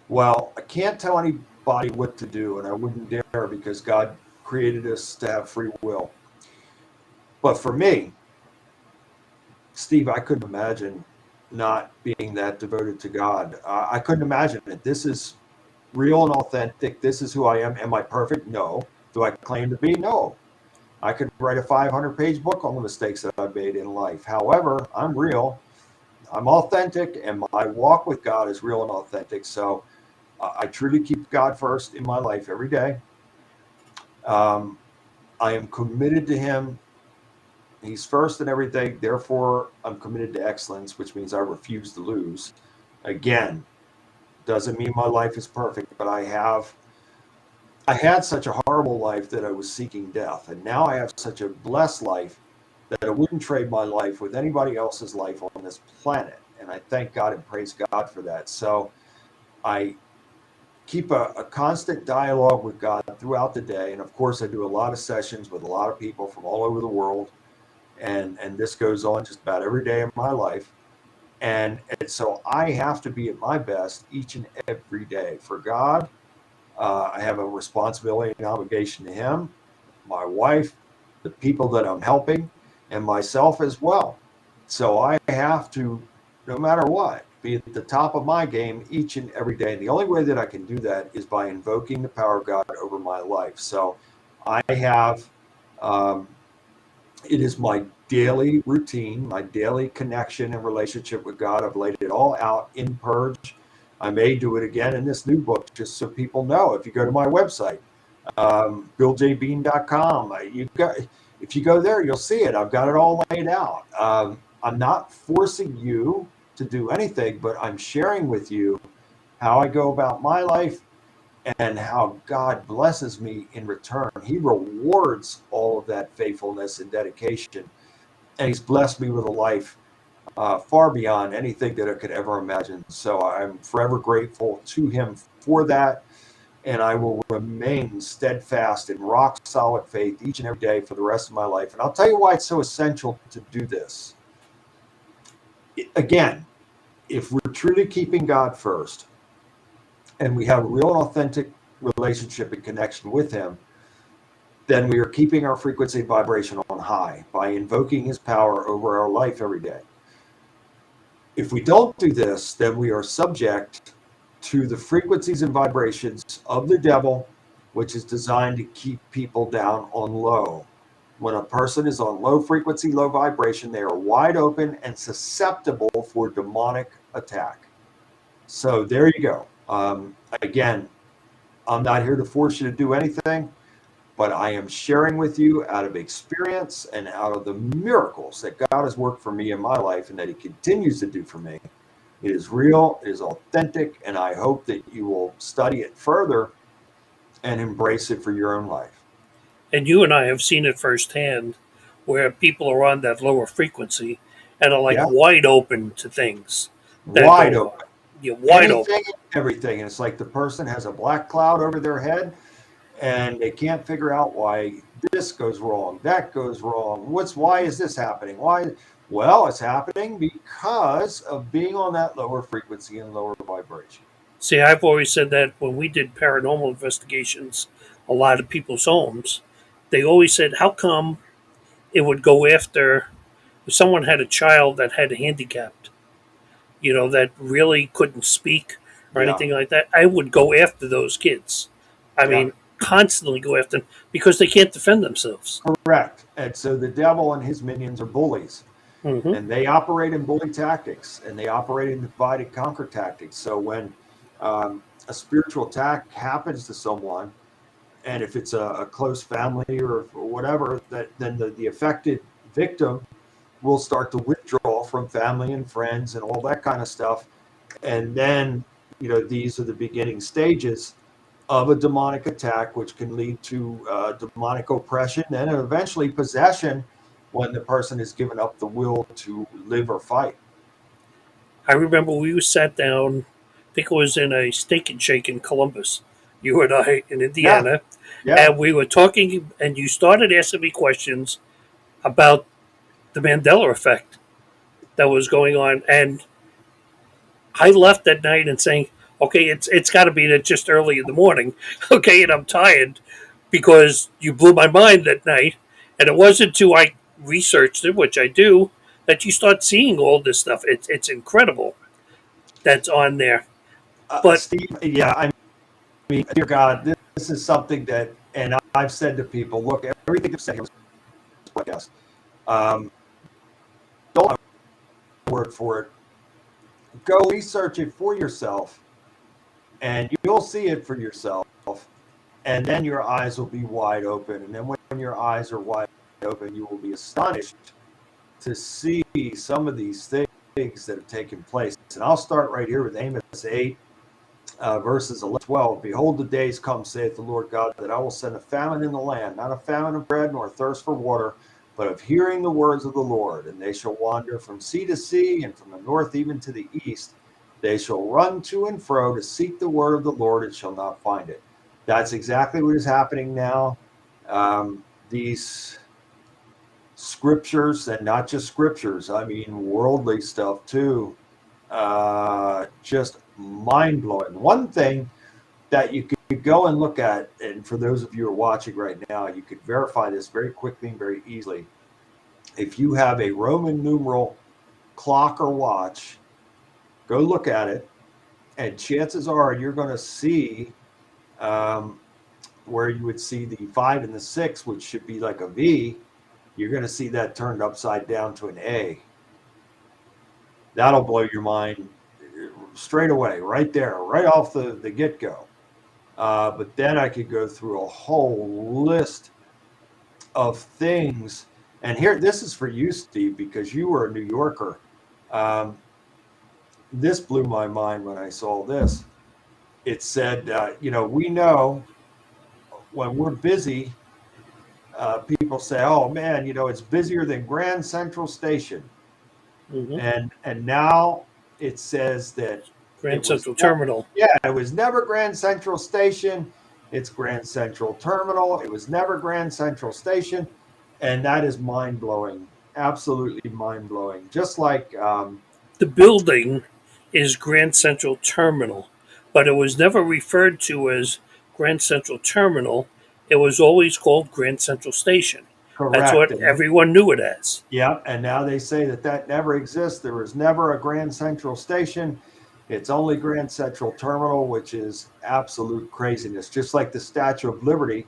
Well, I can't tell anybody what to do, and I wouldn't dare because God created us to have free will. But for me, Steve, I couldn't imagine not being that devoted to God. I couldn't imagine it. This is real and authentic. This is who I am. Am I perfect? No. Do I claim to be? No. I could write a 500-page book on the mistakes that I've made in life. However, I'm real. I'm authentic, and my walk with God is real and authentic. So I truly keep God first in my life every day. Um, I am committed to Him. He's first in everything. Therefore, I'm committed to excellence, which means I refuse to lose. Again, doesn't mean my life is perfect, but I had such a horrible life that I was seeking death. And now I have such a blessed life that I wouldn't trade my life with anybody else's life on this planet. And I thank God and praise God for that. So I keep a constant dialogue with God throughout the day. And of course, I do a lot of sessions with a lot of people from all over the world. And this goes on just about every day of my life. And so I have to be at my best each and every day for God. I have a responsibility and obligation to Him, my wife, the people that I'm helping, and myself as well. So I have to, no matter what, be at the top of my game each and every day. And the only way that I can do that is by invoking the power of God over my life. So I have, it is my daily routine, my daily connection and relationship with God. I've laid it all out in Purge. I may do it again in this new book, just so people know. If you go to my website, BillJBean.com, if you go there, you'll see it. I've got it all laid out. I'm not forcing you to do anything, but I'm sharing with you how I go about my life and how God blesses me in return. He rewards all of that faithfulness and dedication. And He's blessed me with a life far beyond anything that I could ever imagine. So I'm forever grateful to Him for that. And I will remain steadfast in rock solid faith each and every day for the rest of my life. And I'll tell you why it's so essential to do this. Again, if we're truly keeping God first and we have a real and authentic relationship and connection with Him, then we are keeping our frequency and vibration on high by invoking His power over our life every day. If we don't do this, then we are subject to the frequencies and vibrations of the devil, which is designed to keep people down on low. When a person is on low frequency, low vibration, they are wide open and susceptible for demonic attack. So there you go. Again, I'm not here to force you to do anything, but I am sharing with you out of experience and out of the miracles that God has worked for me in my life and that He continues to do for me. It is real, it is authentic, and I hope that you will study it further and embrace it for your own life. And you and I have seen it firsthand where people are on that lower frequency and are like Yeah, wide open to things that wide go on. open. You're wide open. Anything and everything. And it's like the person has a black cloud over their head and they can't figure out why this goes wrong, that goes wrong. Why is this happening? Why? Well, it's happening because of being on that lower frequency and lower vibration. See, I've always said that when we did paranormal investigations, a lot of people's homes, they always said, how come it would go after if someone had a child that had a handicapped, that really couldn't speak or Yeah, anything like that? I would go after those kids. I yeah, mean, constantly go after them because they can't defend themselves. correct. And so the devil and his minions are bullies. Hmm. And they operate in bully tactics and they operate in divide and conquer tactics. So when a spiritual attack happens to someone, and if it's a close family or whatever, then the affected victim will start to withdraw from family and friends and all that kind of stuff. And then, these are the beginning stages of a demonic attack, which can lead to demonic oppression and eventually possession when the person has given up the will to live or fight. I remember we sat down, I think it was in a steak and shake in Columbus, you and I in Yeah, Indiana, yeah. and we were talking, and you started asking me questions about the Mandela effect that was going on. And I left that night and saying, okay, it's got to be that just early in the morning, okay, and I'm tired because you blew my mind that night. And it wasn't until I researched it, which I do, that you start seeing all this stuff. It's incredible that's on there. But Steve, yeah, mean, dear God, this is something that, and I've said to people, look, everything I've said here on this podcast, don't have a word for it. Go research it for yourself, and you'll see it for yourself. And then your eyes will be wide open. And then when your eyes are wide open, you will be astonished to see some of these things that have taken place. And I'll start right here with Amos 8, verses 11 to 12. Behold, the days come, saith the Lord God, that I will send a famine in the land, not a famine of bread, nor a thirst for water, but of hearing the words of the Lord. And they shall wander from sea to sea, and from the north even to the east. They shall run to and fro to seek the word of the Lord, and shall not find it. That's exactly what is happening now. These scriptures, and not just scriptures, I mean worldly stuff too, just mind-blowing. One thing that you could go and look at, and for those of you who are watching right now, you could verify this very quickly and very easily. If you have a Roman numeral clock or watch, go look at it, and chances are you're going to see where you would see the 5 and the 6, which should be like a V, you're going to see that turned upside down to an A. That'll blow your mind straight away, right there, right off the get-go. But then I could go through a whole list of things. And here, this is for you, Steve, because you were a New Yorker. This blew my mind when I saw this. It said, we know when we're busy, people say, oh man, it's busier than Grand Central Station. Mm-hmm. And now it says that Grand Central Terminal. Yeah, it was never Grand Central Station. It's Grand Central Terminal. It was never Grand Central Station. And that is mind-blowing. Absolutely mind-blowing. Just like The building is Grand Central Terminal, but it was never referred to as Grand Central Terminal. It was always called Grand Central Station. That's correct. what everyone knew it as. Yeah, and now they say that never exists. There was never a Grand Central Station. It's only Grand Central Terminal, which is absolute craziness. Just like the Statue of Liberty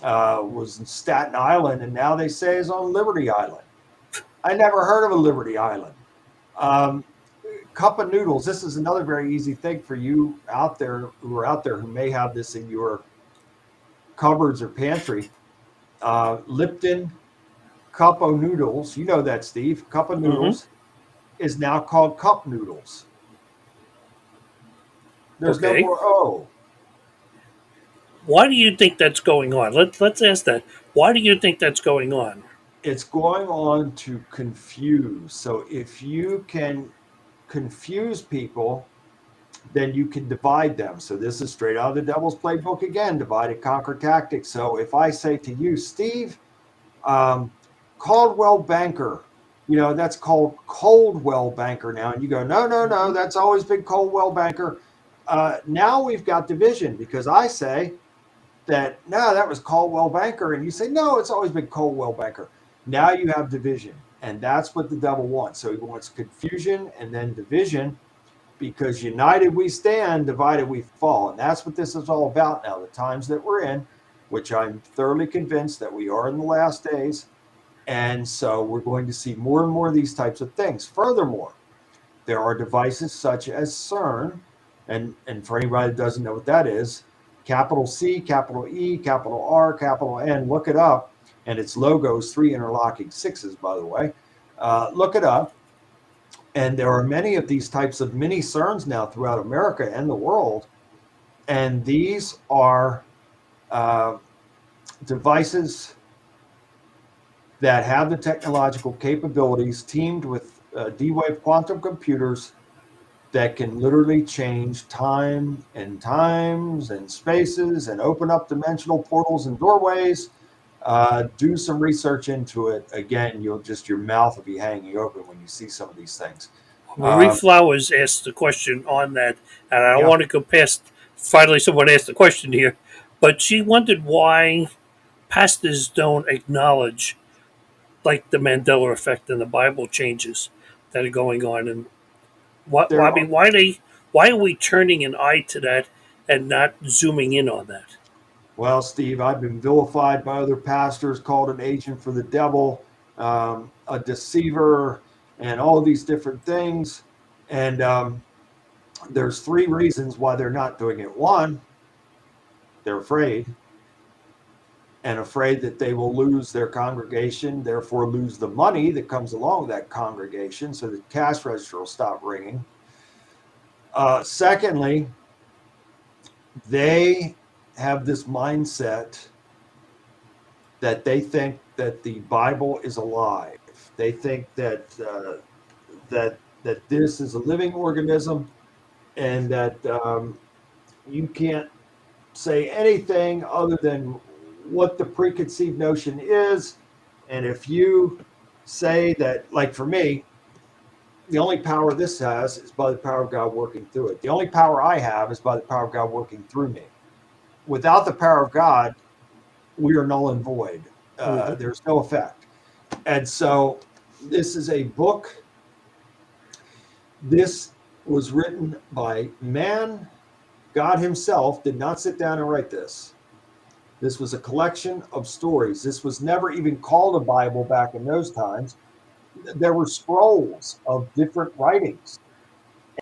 was in Staten Island, and now they say is on Liberty Island. I never heard of a Liberty Island. Cup of noodles. This is another very easy thing for you out there who may have this in your cupboards or pantry. Lipton cup of noodles. You know that, Steve. Cup of noodles is now called cup noodles. There's no more O. Why do you think that's going on? Let's ask that. Why do you think that's going on? It's going on to confuse. So if you can confuse people, then you can divide them. So this is straight out of the Devil's Playbook again, divide and conquer tactics. So if I say to you, Steve, Caldwell Banker, that's called Coldwell Banker now. And you go, no, that's always been Coldwell Banker. Now we've got division because I say that, no, that was Coldwell Banker. And you say, no, it's always been Coldwell Banker. Now you have division. And that's what the devil wants. So he wants confusion and then division, because united we stand, divided we fall. And that's what this is all about now, the times that we're in, which I'm thoroughly convinced that we are in the last days. And so we're going to see more and more of these types of things. Furthermore, there are devices such as CERN, and for anybody that doesn't know what that is, capital C, capital E, capital R, capital N, look it up. And its logo is 3 interlocking 6s, by the way. Look it up. And there are many of these types of mini CERNs now throughout America and the world. And these are devices that have the technological capabilities teamed with D-Wave quantum computers that can literally change time and times and spaces and open up dimensional portals and doorways. Do some research into it. Again, your mouth will be hanging open when you see some of these things. Marie Flowers asked the question on that, and I don't Yeah. want to go past. Finally, someone asked the question here, but she wondered why pastors don't acknowledge, like the Mandela effect and the Bible changes that are going on, and why There are we turning an eye to that and not zooming in on that. Well, Steve, I've been vilified by other pastors, called an agent for the devil, a deceiver, and all these different things. And there's three reasons why they're not doing it. One, they're afraid, and afraid that they will lose their congregation, therefore lose the money that comes along with that congregation, so the cash register will stop ringing. Secondly, they have this mindset that they think that the Bible is alive. They think that that this is a living organism, and that you can't say anything other than what the preconceived notion is. And if you say that, like for me, the only power this has is by the power of God working through it. The only power I have is by the power of God working through me. Without the power of God, we are null and void. Mhm. There's no effect. And so this is a book. This was written by man. God himself did not sit down and write this. This was a collection of stories. This was never even called a Bible back in those times. There were scrolls of different writings.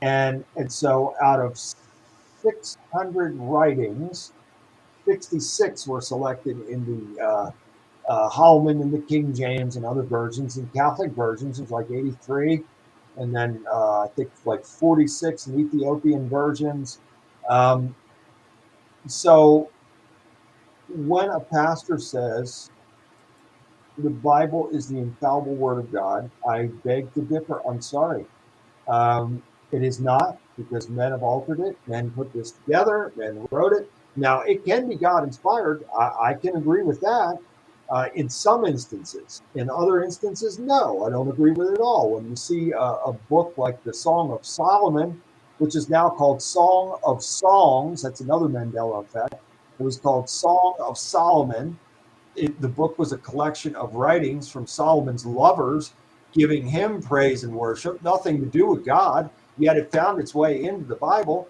And so out of 600 writings, 66 were selected in the Holman and the King James and other versions. And Catholic versions is like 83. And then I think like 46 in Ethiopian versions. Um, so when a pastor says the Bible is the infallible word of God, I beg to differ. I'm sorry. It is not, because men have altered it. Men put this together. Men wrote it. Now, it can be God inspired. I can agree with that in some instances. In other instances, no, I don't agree with it at all. When you see a book like the Song of Solomon, which is now called Song of Songs, that's another Mandela effect. It was called Song of Solomon. The book was a collection of writings from Solomon's lovers giving him praise and worship, nothing to do with God, yet it found its way into the Bible.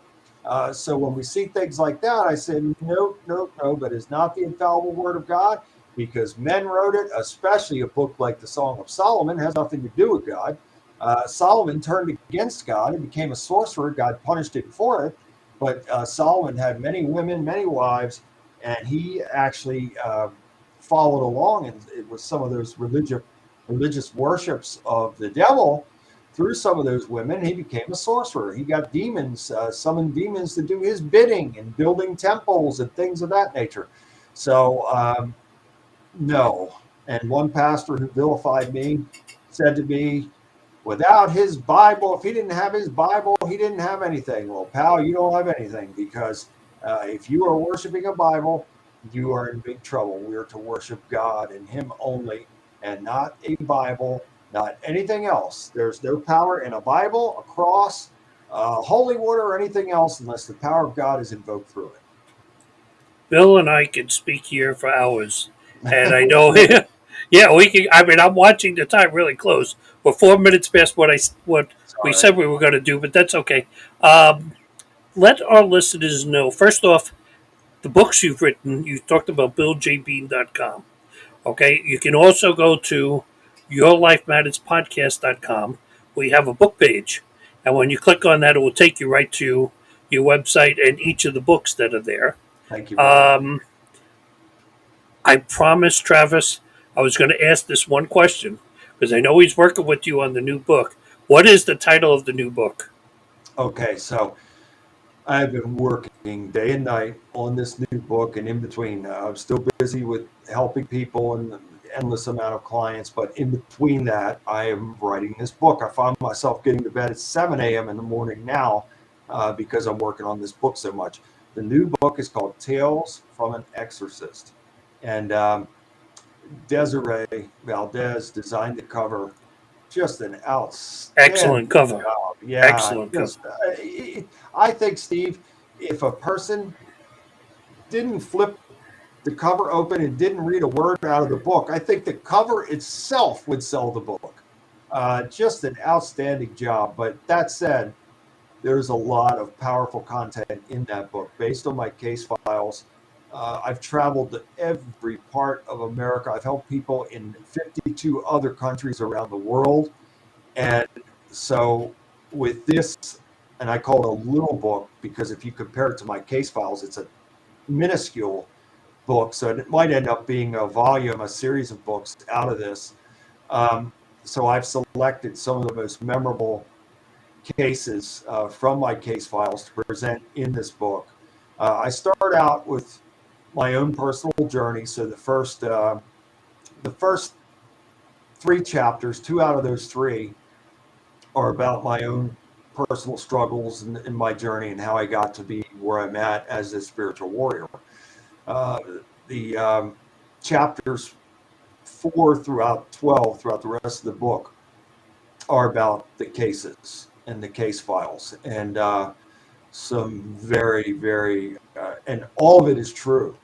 So when we see things like that, I say, no, no, no, but it's not the infallible word of God, because men wrote it, especially a book like the Song of Solomon has nothing to do with God. Solomon turned against God and became a sorcerer. God punished him for it. But Solomon had many women, many wives, and he actually followed along, and it was some of those religious worships of the devil. Through some of those women, he became a sorcerer. He got demons, summoned demons to do his bidding, and building temples and things of that nature. So no. And one pastor who vilified me said to me, without his Bible, if he didn't have his Bible, he didn't have anything. Well, pal, you don't have anything, because if you are worshiping a Bible, you are in big trouble. We are to worship God and him only, and not a Bible, not anything else. There's no power in a Bible, a cross, holy water, or anything else unless the power of God is invoked through Bill and I could speak here for hours, and it. I We know, should. yeah, we can. I mean, I'm watching the time really close. We're 4 minutes past what we Sorry. said we were going to do, but that's okay. Um, let our listeners know. First off, the books you've written. You talked about BillJBean.com. Okay, you can also go to YourLifeMattersPodcast.com. We have a book page, and when you click on that, it will take you right to your website and each of the books that are there. Thank you very much. Um, I promised Travis I was going to ask this one question because I know he's working with you on the new book. What is the title of the new book? Okay, so I've been working day and night on this new book, and in between, I'm still busy with helping people and an endless amount of clients. But in between that, I am writing this book. I find myself getting to bed at 7 a.m. in the morning now because I'm working on this book so much. The new book is called Tales from an Exorcist. And Desiree Valdez designed the cover. Just an Excellent outstanding cover. job. Yeah, Excellent cover. just I think, Steve, if a person didn't flip the cover open and didn't read a word out of the book, I think the cover itself would sell the book. Just an outstanding job. But that said, there's a lot of powerful content in that book based on my case files. I've traveled to every part of America. I've helped people in 52 other countries around the world. And so with this, and I call it a little book because if you compare it to my case files, it's a minuscule book. So it might end up being a volume, a series of books out of this. Um, so I've selected some of the most memorable cases from my case files to present in this book. I start out with my own personal journey. So the first three chapters, two out of those three, are about my own personal struggles in my journey and how I got to be where I'm at as a spiritual warrior. Uh, the chapters 4 throughout 12 throughout the rest of the book are about the cases and the case files and some very and all of it is true.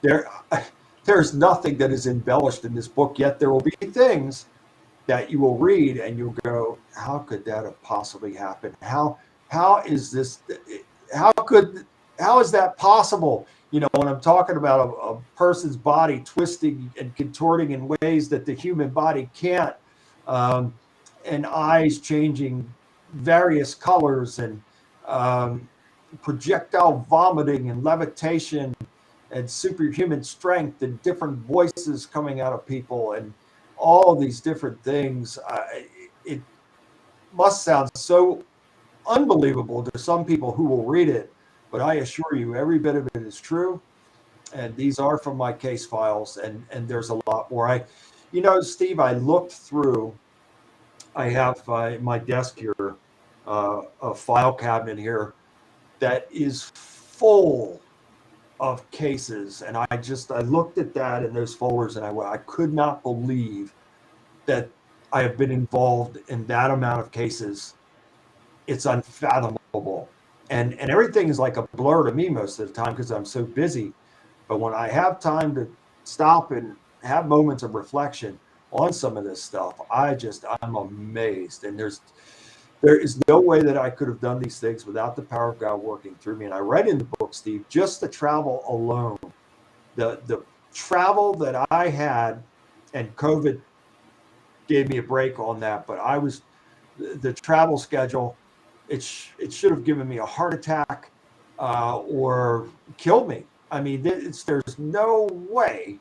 There, there's nothing that is embellished in this book. Yet there will be things that you will read and you'll go, how could that have possibly happened? How is this? How could how is that possible? You know, when I'm talking about a person's body twisting and contorting in ways that the human body can't, um, and eyes changing various colors and um, projectile vomiting and levitation and superhuman strength and different voices coming out of people and all these different things. It must sound so unbelievable to some people who will read it, but I assure you, every bit of it is true. And these are from my case files, and there's a lot more. Steve, I looked through. I have in my desk here a file cabinet here that is full of cases, and I looked at that in those folders, and I could not believe that I have been involved in that amount of cases. It's unfathomable, and everything is like a blur to me most of the time because I'm so busy. But when I have time to stop and have moments of reflection on some of this stuff, I'm amazed, and there is no way that I could have done these things without the power of God working through me. And I read in the book, Steve, just the travel alone, the travel that I had, and COVID gave me a break on that. But the travel schedule, it should have given me a heart attack or killed me. I mean, there's no way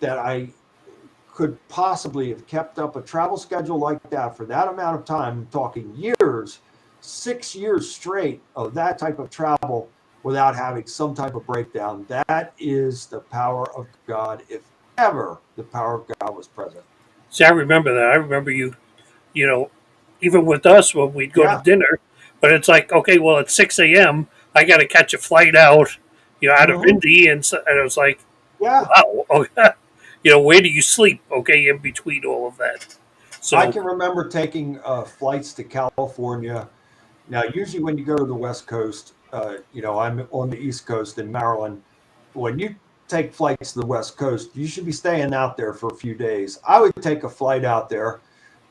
that I could possibly have kept up a travel schedule like that for that amount of time. I'm talking years, 6 years straight of that type of travel without having some type of breakdown. That is the power of God, if ever the power of God was present. See, I remember that. I remember you, you know, even with us when we'd go to Yeah. dinner, but it's like, okay, well, it's 6 a.m. I got to catch a flight out, out of Mm-hmm. Indy. And it was like, Yeah. wow, oh, where do you sleep? Okay, in between all of that. I So, can remember taking flights to California. Now, usually when you go to the West Coast, I'm on the East Coast in Maryland. When you take flights to the West Coast, you should be staying out there for a few days. I would take a flight out there,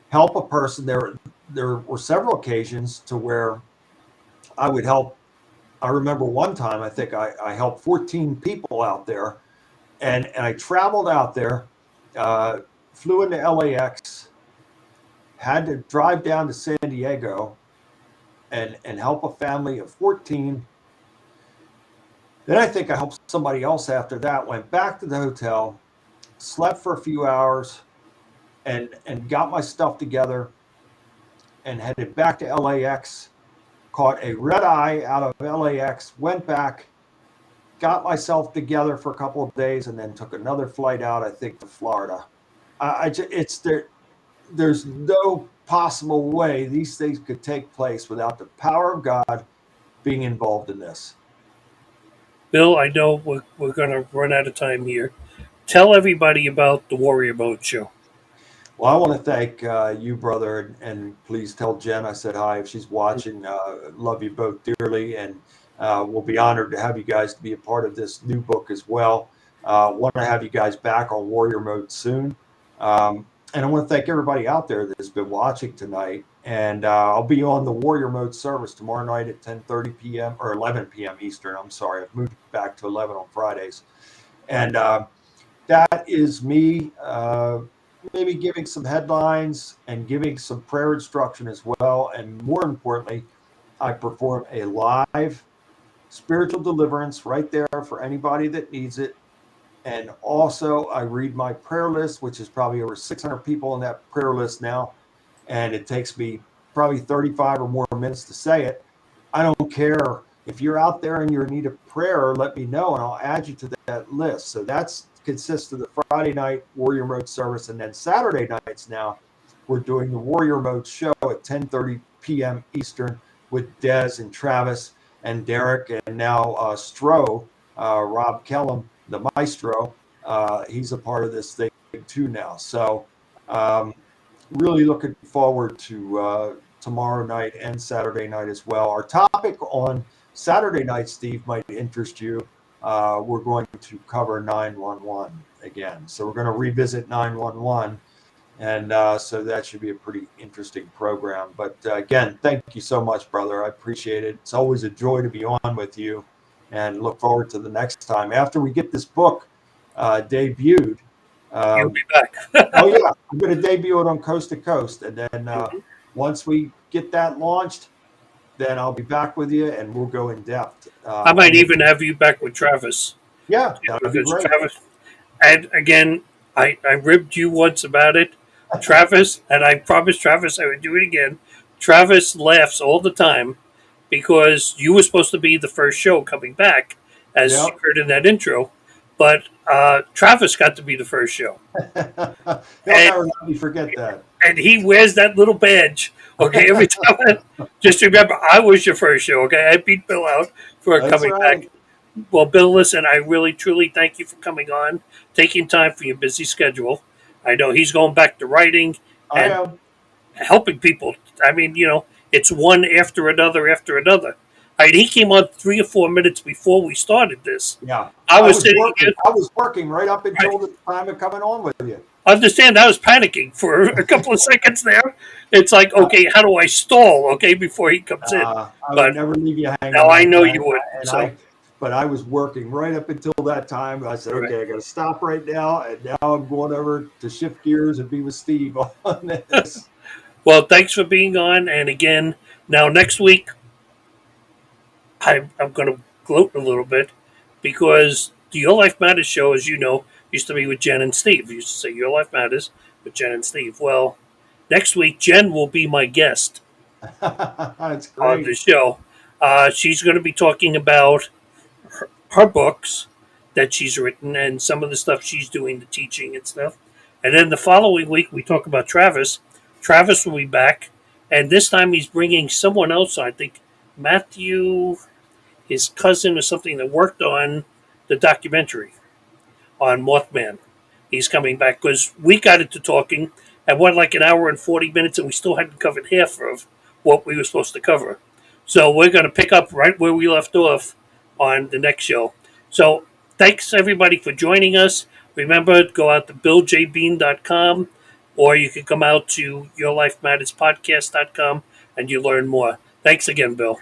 help a person. There were several occasions to where I would help. I remember one time, I think I helped 14 people out there, and I traveled out there, uh, flew into LAX, had to drive down to San Diego and help a family of 14. Then I think I helped somebody else after that, went back to the hotel, slept for a few hours, and got my stuff together and headed back to LAX, caught a red eye out of LAX, went back, got myself together for a couple of days, and then took another flight out, I think, to Florida. It's there. There's no possible way these things could take place without the power of God being involved in this. Bill, I know we're going to run out of time here. Tell everybody about the Warrior Mode show. Well, I want to thank you, brother, and please tell Jen I said hi if she's watching. Love you both dearly, and we'll be honored to have you guys to be a part of this new book as well. Want to have you guys back on Warrior Mode soon. And I want to thank everybody out there that's been watching tonight. And I'll be on the Warrior Mode service tomorrow night at 10:30 p.m. or 11 p.m. Eastern. I'm sorry, I've moved back to 11 on Fridays. And that is me maybe giving some headlines and giving some prayer instruction as well. And more importantly, I perform a live spiritual deliverance right there for anybody that needs it. And also, I read my prayer list, which is probably over 600 people on that prayer list now. And it takes me probably 35 or more minutes to say it. I don't care if you're out there and you're in need of prayer, let me know and I'll add you to that list. So that's consists of the Friday night Warrior Mode service. And then Saturday nights now, we're doing the Warrior Mode show at 10:30 p.m. Eastern with Des and Travis and Derek and now Stroh, Rob Kellum, the maestro. He's a part of this thing too now. So really looking forward to tomorrow night and Saturday night as well. Our topic on Saturday night, Steve, might interest you. We're going to cover 911 again. So we're going to revisit 911. And so that should be a pretty interesting program. But again, thank you so much, brother. I appreciate it. It's always a joy to be on with you and look forward to the next time. After we get this book debuted, You'll be back. oh, yeah, I'm going to debut it on Coast to Coast. And then once we get that launched, then I'll be back with you and we'll go in depth. I might even have you back with Travis. Yeah, that would be great. Travis, and again, I ribbed you once about it. Travis, and I promised Travis I would do it again. Travis laughs all the time because you were supposed to be the first show coming back, as Yep. you heard in that intro. But Travis got to be the first show. He'll never let me forget that. And he wears that little badge. Okay, every time. Just remember, I was your first show. Okay, I beat Bill out for That's coming right. back. Well, Bill, listen, I really, truly thank you for coming on, taking time from your busy schedule. I know he's going back to writing I and am. helping people. I mean, it's one after another after another. I mean, he came on 3 or 4 minutes before we started this. Yeah. I was sitting working. here. I was working right up until the time of coming on with you. Understand, I was panicking for a couple of seconds there. It's like, okay, how do I stall, okay, before he comes in? I But would never leave you hanging. now I like know that. you would. And So, but I was working right up until that time. I said, Right. okay, I got to stop right now. And now I'm going over to shift gears and be with Steve on this. well, thanks for being on. And again, now next week, I'm going to gloat a little bit because the Your Life Matters show, as you know, used to be with Jen and Steve. We used to say Your Life Matters with Jen and Steve. Well, next week, Jen will be my guest That's on great. the show. She's going to be talking about her books that she's written and some of the stuff she's doing, the teaching and stuff. And then the following week, we talk about Travis. Travis will be back, and this time he's bringing someone else. I think Matthew, his cousin, or something that worked on the documentary on Mothman. He's coming back because we got into talking and went like an hour and 40 minutes, and we still hadn't covered half of what we were supposed to cover. So we're going to pick up right where we left off on the next show. So thanks everybody for joining us. Remember, go out to BillJBean.com or you can come out to YourLifeMattersPodcast.com and you learn more. Thanks again, Bill.